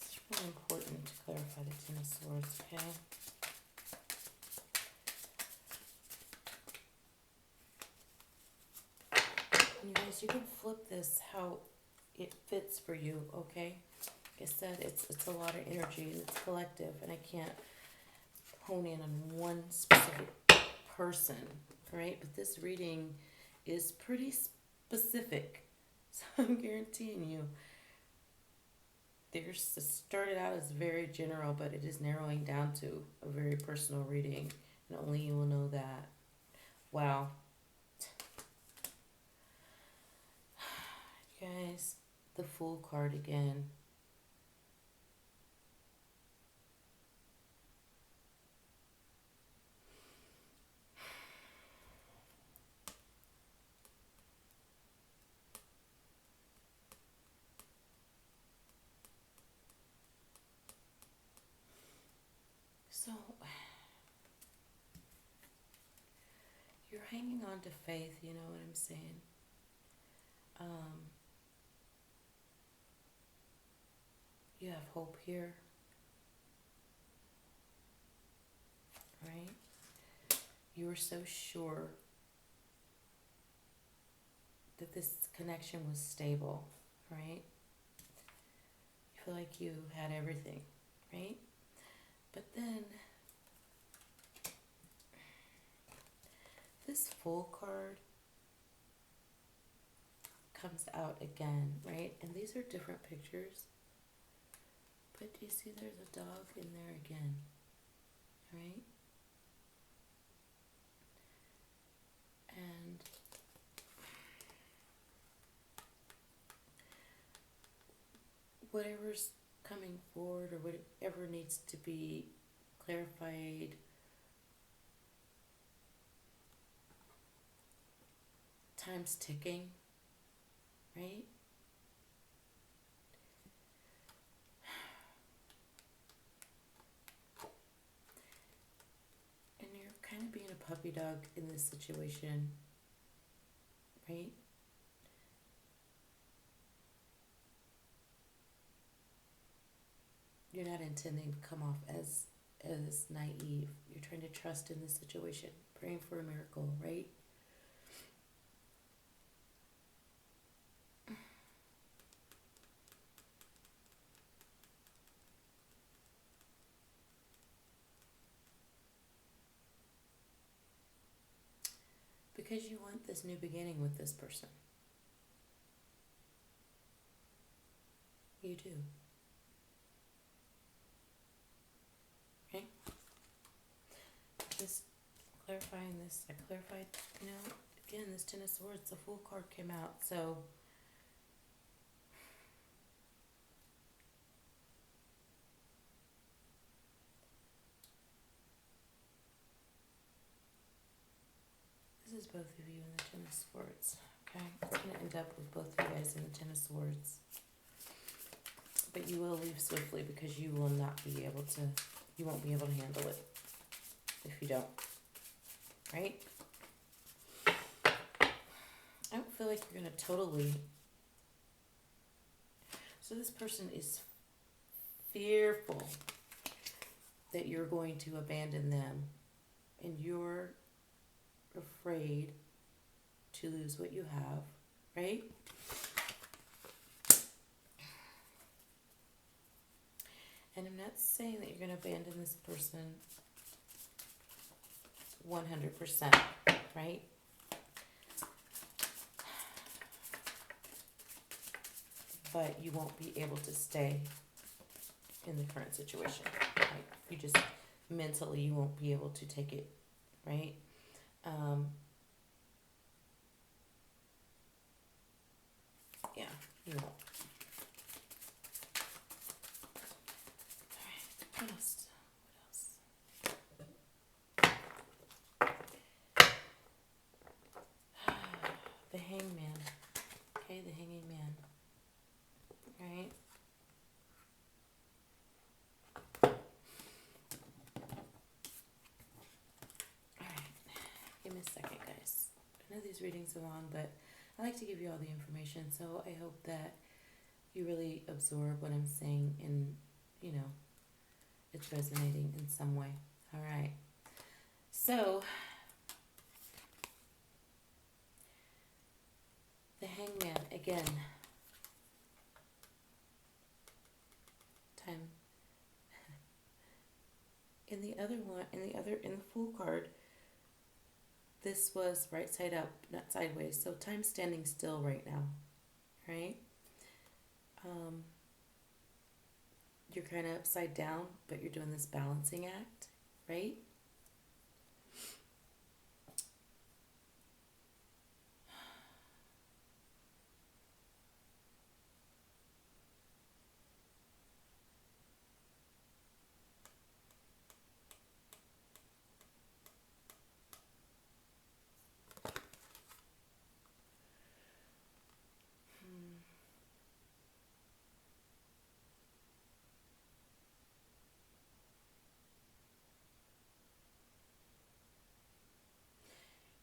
It's really important to clarify the Ten of Swords, okay? And you guys, you can flip this how it fits for you, okay? Like I said, it's a lot of energy and it's collective, and I can't hone in on one specific person, right? But this reading is pretty specific, so I'm guaranteeing you. It started out as very general, but it is narrowing down to a very personal reading, and only you will know that. Wow. You guys, the Fool card again. So, you're hanging on to faith, you know what I'm saying? You have hope here, right? You were so sure that this connection was stable. right? You feel like you had everything, right? But then this Fool card comes out again, right? And these are different pictures. But do you see there's a dog in there again, right? And whatever's coming forward or whatever needs to be clarified, time's ticking, right? And you're kind of being a puppy dog in this situation, right? You're not intending to come off as naive. You're trying to trust in this situation, praying for a miracle, right? Because you want this new beginning with this person. You do. Okay? Just clarifying this, I clarified, again, this Ten of Swords, the Fool card came out, so this is both of you in the Ten of Swords, okay? It's going to end up with both of you guys in the Ten of Swords. But you will leave swiftly because you will not be able to, you won't be able to handle it if you don't, right? I don't feel like you're going to totally, so this person is fearful that you're going to abandon them and you're afraid to lose what you have, right? And I'm not saying that you're going to abandon this person 100%, right? But you won't be able to stay in the current situation, right? You just, mentally, you won't be able to take it, right? Yeah, you won't. Alright, what else? The Hangman. Okay, the Hanging Man. Right? Alright, give me a second, guys. I know these readings are long, but I like to give you all the information, so I hope that you really absorb what I'm saying and, it's resonating in some way. Alright. So, the Hangman, again. Time. In the Fool card, this was right side up, not sideways. So time's standing still right now, right? You're kind of upside down, but you're doing this balancing act, right?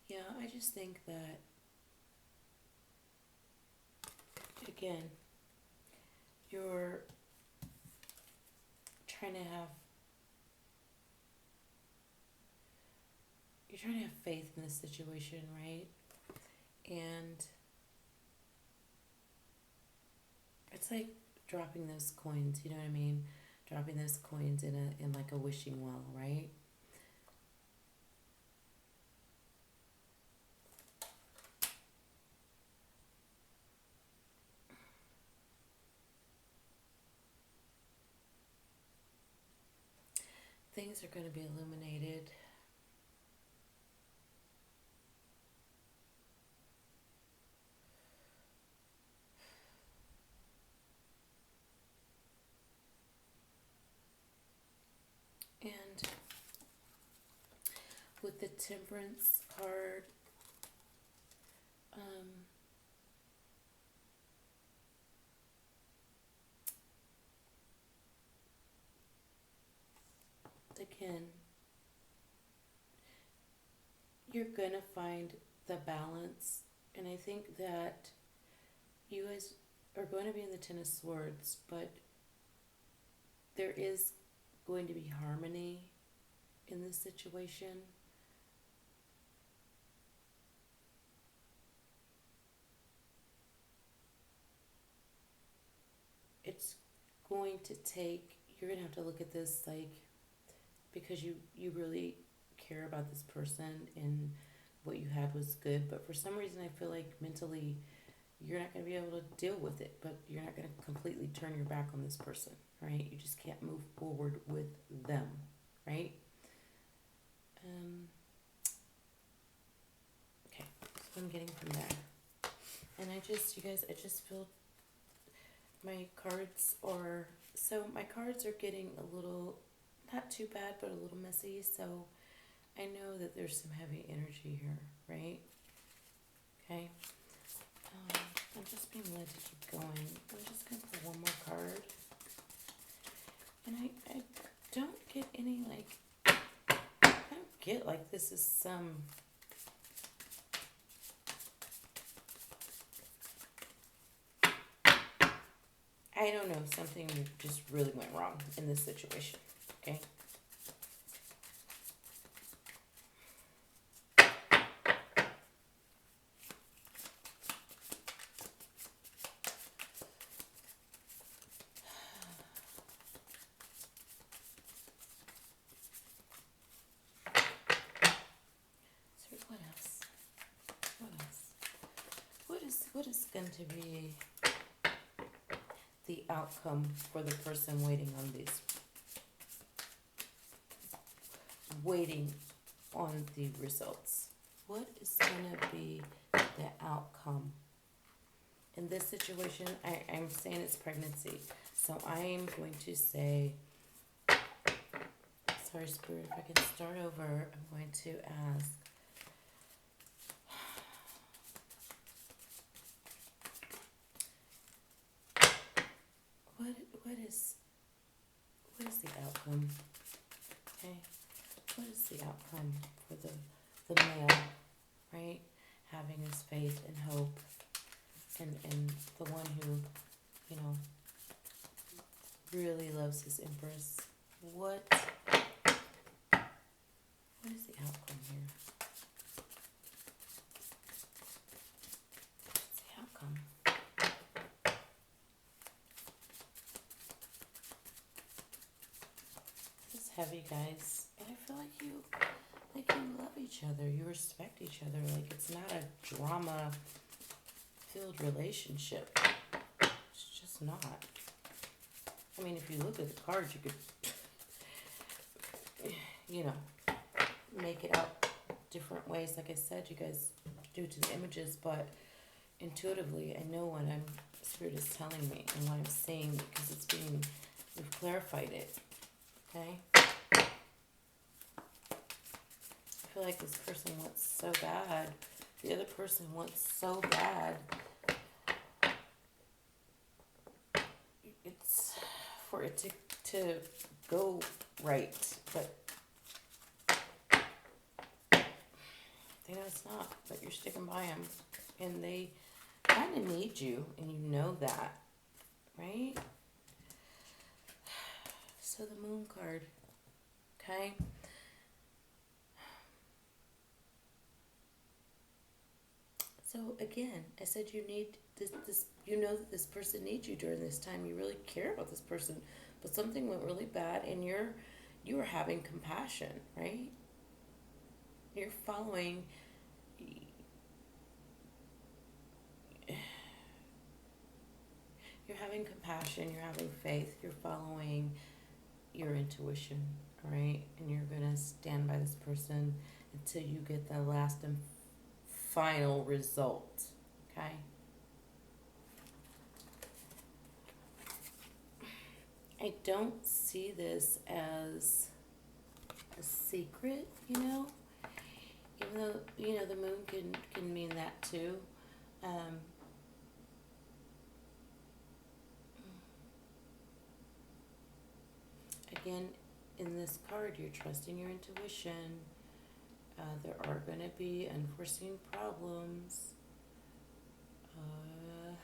Yeah, I just think that, again, you're trying to have faith in this situation, right? And it's like dropping those coins, you know what I mean? Dropping those coins in like a wishing well, right? Things are going to be illuminated. And with the Temperance card, um, again, you're gonna find the balance, and I think that you guys are going to be in the Ten of Swords, but there is going to be harmony in this situation. It's going to take, you're gonna have to look at this like, because you really care about this person and what you had was good, but for some reason I feel like mentally you're not going to be able to deal with it, but you're not going to completely turn your back on this person, right? You just can't move forward with them, right? Okay, that's what I'm getting from there. And you guys, I just feel my cards are, so my cards are getting a little, not too bad, but a little messy, so I know that there's some heavy energy here, right? Okay. I'm just being led to keep going. I'm just going to pull one more card. And I don't get any, like, I don't get like this is some, I don't know, something just really went wrong in this situation, okay? So what else? What else? What is going to be the outcome for the person waiting on the results? What is going to be the outcome? In this situation, I'm saying it's pregnancy. So I'm going to say, sorry, Spirit, if I can start over, I'm going to ask, what is the outcome? Okay, what is the outcome for the male, right? Having his faith and hope, and the one who, you know, really loves his Empress. What is the outcome here? What's the outcome? This is heavy, guys. And I feel like you love each other. You respect each other. Like, it's not a drama-filled relationship. It's just not. I mean, if you look at the cards, you could, you know, make it out different ways. Like I said, you guys do to the images, but intuitively, I know what Spirit is telling me and what I'm saying because we've clarified it. Okay? I feel like this person wants so bad. The other person wants so bad. It's for it to go right, but they know it's not. But you're sticking by them, and they kind of need you, and you know that, right? So the Moon card, okay? So again, I said you need this you know that this person needs you during this time. You really care about this person, but something went really bad and you are having compassion, right? You're following you're having compassion, you're having faith, you're following your intuition, right? And you're going to stand by this person until you get the last and final result, okay? I don't see this as a secret, you know, even though, you know, the moon can mean that too. Um, Again, in this card, you're trusting your intuition. There are going to be unforeseen problems. Uh,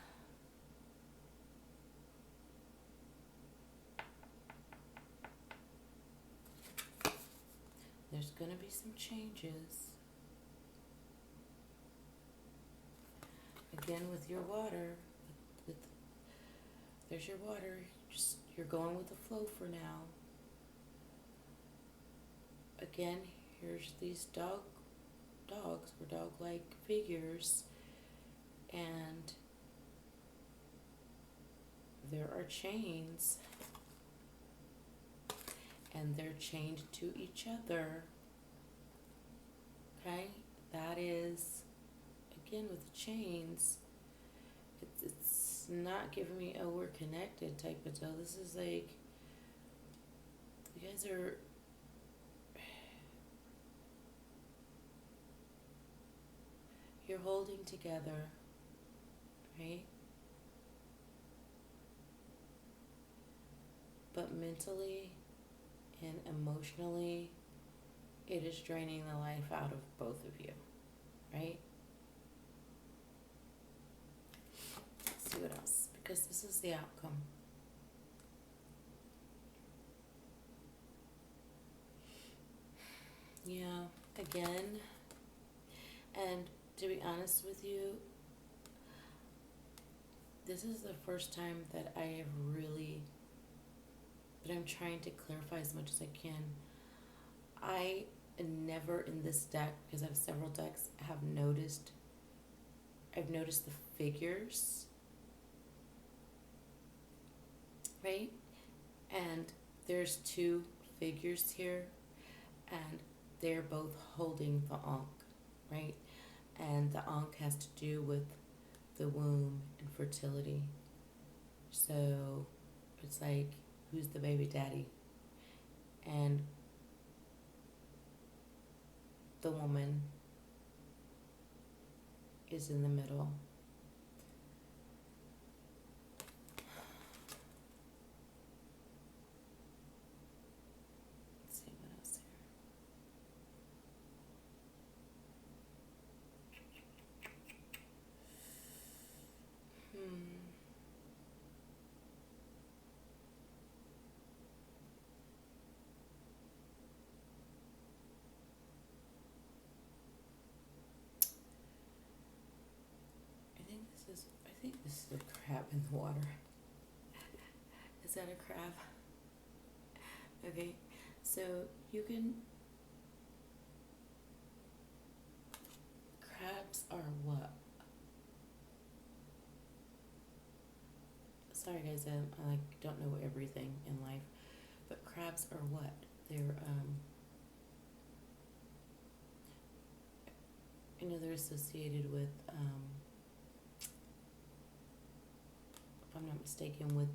there's going to be some changes. Again, with your water, with, there's your water. Just you're going with the flow for now. Again, here's these dogs or dog-like figures, and there are chains, and they're chained to each other. Okay, that is again with the chains. It's not giving me oh we're connected type of deal. This is like you guys are. You're holding together, right? But mentally and emotionally, it is draining the life out of both of you, right? Let's see what else, because this is the outcome. Yeah, again, and to be honest with you, this is the first time that I have really, that I'm trying to clarify as much as I can. I never in this deck, because I have several decks, I've noticed the figures, right? And there's two figures here, and they're both holding the Ankh, right? And the Ankh has to do with the womb and fertility. So it's like, who's the baby daddy? And the woman is in the middle. Let's see what else here. I think this is a crab in the water. Is that a crab? Okay, so you can. Crabs are what? Sorry guys, I like don't know everything in life, but crabs are what? They're you know they're associated with if I'm not mistaken with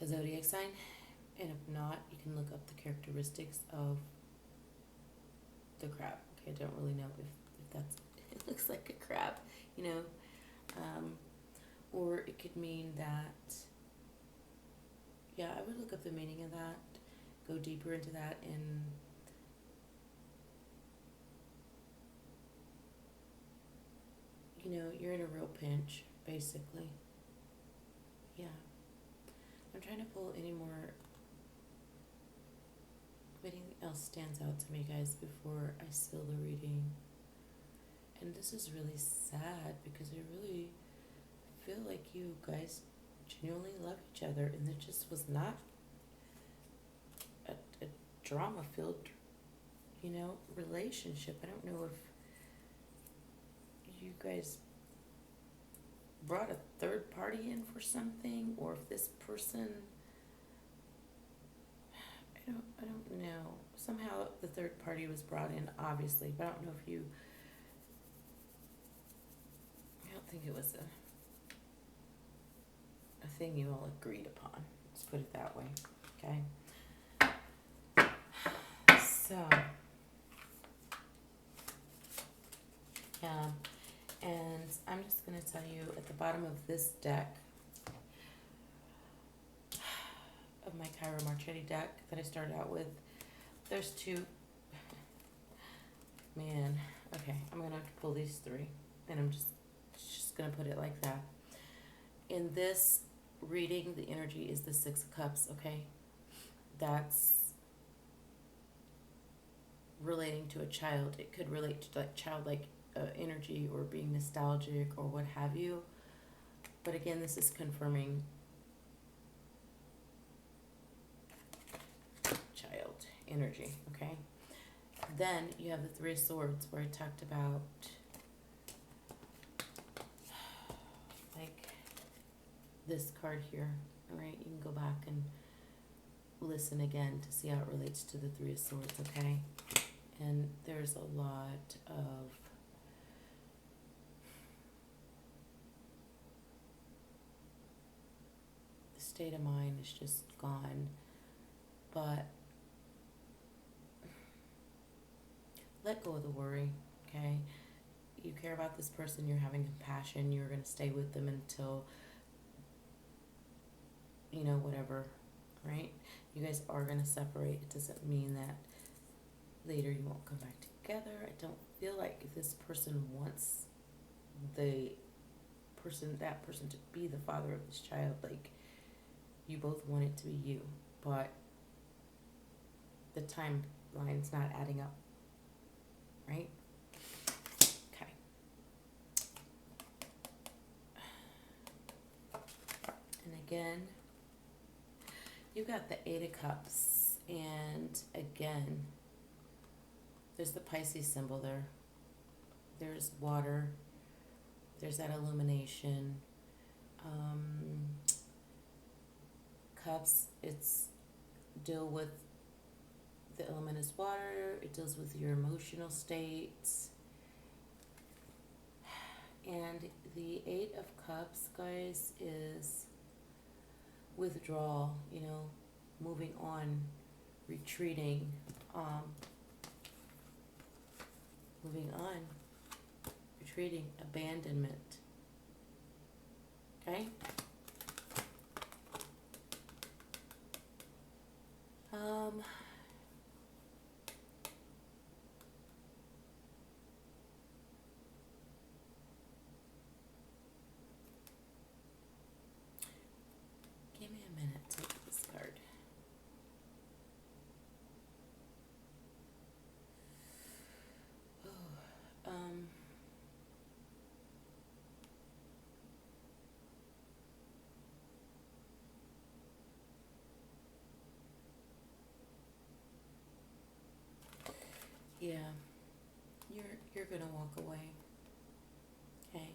a zodiac sign, and if not, you can look up the characteristics of the crab. Okay, I don't really know if that's it looks like a crab, you know, or it could mean that. Yeah, I would look up the meaning of that, go deeper into that, and you know you're in a real pinch, basically. Yeah, I'm trying to pull any more. If anything else stands out to me, guys, before I seal the reading. And this is really sad because I really feel like you guys genuinely love each other, and it just was not a drama filled, relationship. I don't know if you guys brought a third party in for something, or if this person, I don't know. Somehow the third party was brought in, obviously, but I don't know if you, I don't think it was a thing you all agreed upon. Let's put it that way, okay? So, yeah, and I'm just going to tell you at the bottom of this deck, of my Cairo Marchetti deck that I started out with, there's two. Man, okay, I'm going to have to pull these three, and I'm just going to put it like that. In this reading, the energy is the Six of Cups, okay? That's relating to a child. It could relate to like childlike energy or being nostalgic or what have you. But again, this is confirming child energy, okay? Then you have the Three of Swords, where I talked about like this card here, all right? You can go back and listen again to see how it relates to the Three of Swords, okay? And there's a lot of the state of mind is just gone, but let go of the worry, okay? You care about this person, you're having compassion, you're going to stay with them until, whatever, right? You guys are going to separate. It doesn't mean that later you won't come back together. I don't feel like if this person wants that person to be the father of this child, like, you both want it to be you, but the timeline's not adding up, right? Okay. And again, you got the Eight of Cups, and again, there's the Pisces symbol there. There's water. There's that illumination. Cups, it's deal with the element is water. It deals with your emotional states. And the Eight of Cups, guys, is withdrawal, moving on, retreating, moving on, retreating, abandonment. Okay? Give me a minute to look at this card. Oh, yeah, you're gonna walk away. Okay,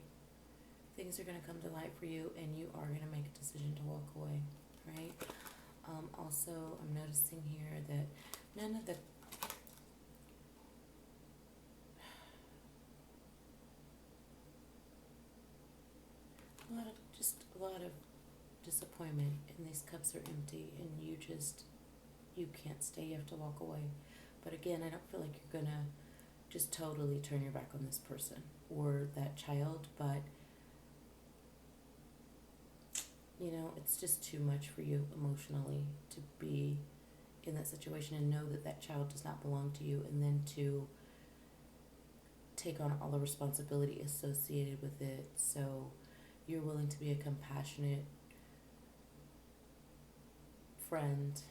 things are gonna come to light for you, and you are gonna make a decision to walk away, right? Also, I'm noticing here that none of the a lot of disappointment, and these cups are empty, and you can't stay. You have to walk away. But again, I don't feel like you're gonna just totally turn your back on this person or that child, but it's just too much for you emotionally to be in that situation and know that that child does not belong to you, and then to take on all the responsibility associated with it. So you're willing to be a compassionate friend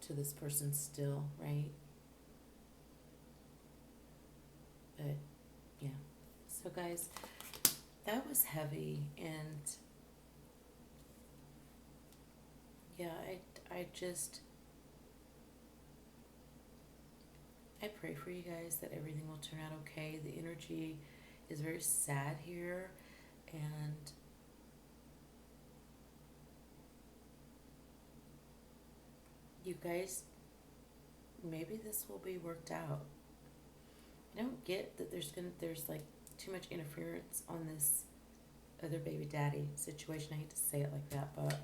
to this person still, right? But yeah, So, guys, that was heavy, and yeah, I just, I pray for you guys that everything will turn out okay. The energy is very sad here, and you guys, maybe this will be worked out. I don't get that there's like too much interference on this other baby daddy situation. I hate to say it like that, but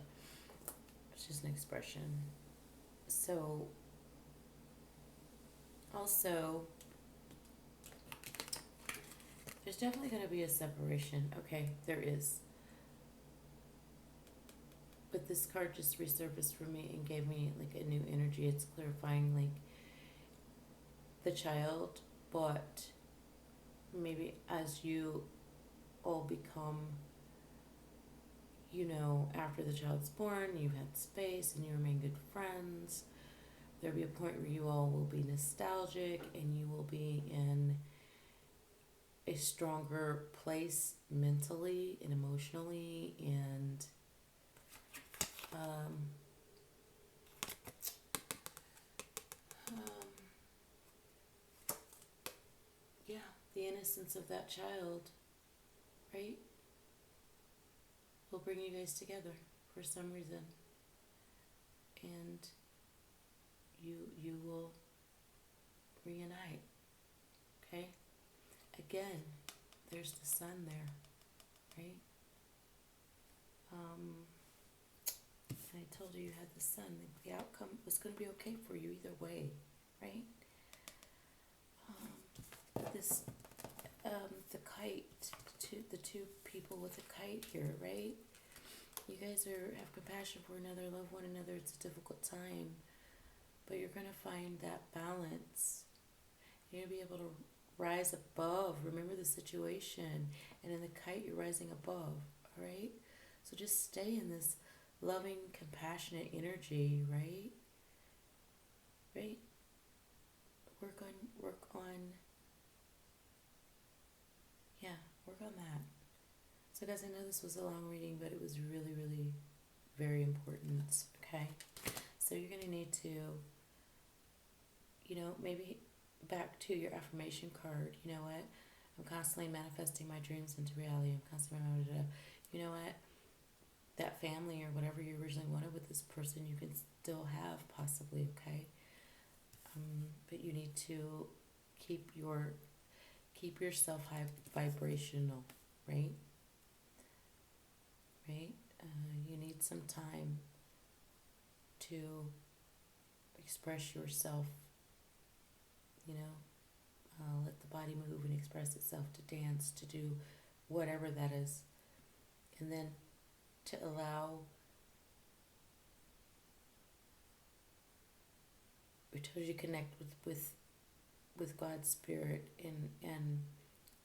it's just an expression. So, also, there's definitely going to be a separation. Okay, there is. But this card just resurfaced for me and gave me like a new energy. It's clarifying like the child, but maybe as you all become, after the child's born, you've had space and you remain good friends. There'll be a point where you all will be nostalgic and you will be in a stronger place mentally and emotionally, and um, um, yeah, the innocence of that child, right, will bring you guys together for some reason, and you will reunite. Okay, again, there's the sun there, right? And I told you had the sun. The outcome was going to be okay for you either way, right? This the kite, the two people with the kite here, right? You guys have compassion for another, love one another. It's a difficult time, but you're gonna find that balance. You're gonna be able to rise above. Remember the situation, and in the kite, you're rising above. All right. So just stay in this loving, compassionate energy, right? Right. Work on. Yeah, work on that. So, guys, I know this was a long reading, but it was really, really very important, okay? So, you're going to need to, maybe back to your affirmation card. You know what? I'm constantly manifesting my dreams into reality. I'm constantly, you know what? That family or whatever you originally wanted with this person, you can still have possibly, okay? But you need to keep yourself high vibrational, right? Right? You need some time to express yourself, let the body move and express itself, to dance, to do whatever that is. And then to allow, we told you to connect with God's spirit, and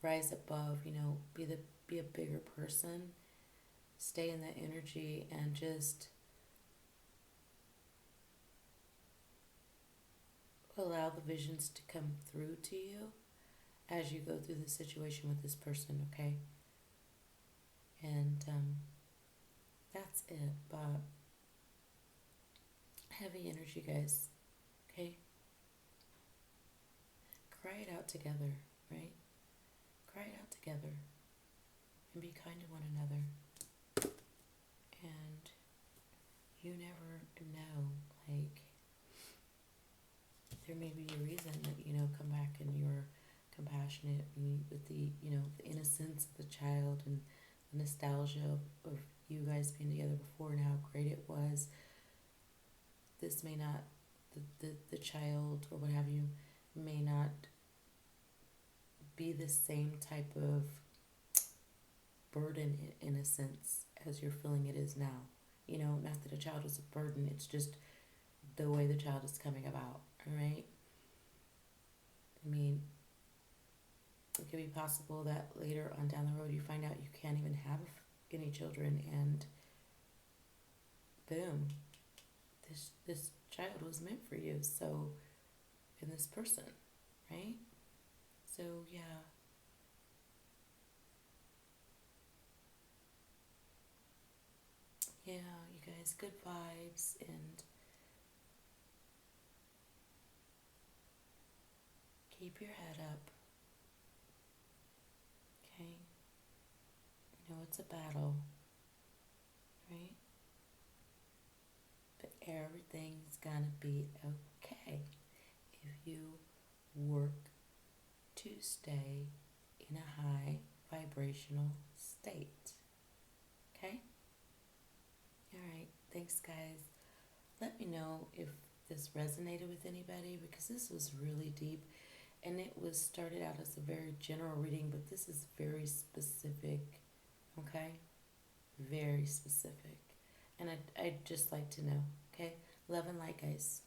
rise above, be a bigger person, stay in that energy, and just allow the visions to come through to you as you go through the situation with this person, okay? And that's it. But heavy energy, guys, okay? Cry it out together, right? Cry it out together and be kind to one another. And you never know, like, there may be a reason that, come back and you're compassionate with the innocence of the child and the nostalgia of you guys being together before and how great it was. This may not, the child or what have you, may not be the same type of burden in a sense as you're feeling it is now. Not that a child is a burden, it's just the way the child is coming about, all right? I mean, it could be possible that later on down the road you find out you can't even have any children, and boom, this child was meant for you. So, in this person, right? So yeah, Yeah, you guys, good vibes and keep your head up, okay? I know it's a battle, right? But everything's gonna be okay if you work to stay in a high vibrational state, okay? All right, thanks, guys. Let me know if this resonated with anybody because this was really deep and it was started out as a very general reading, but this is very specific, okay? Very specific. And I'd just like to know, okay? Love and light, guys.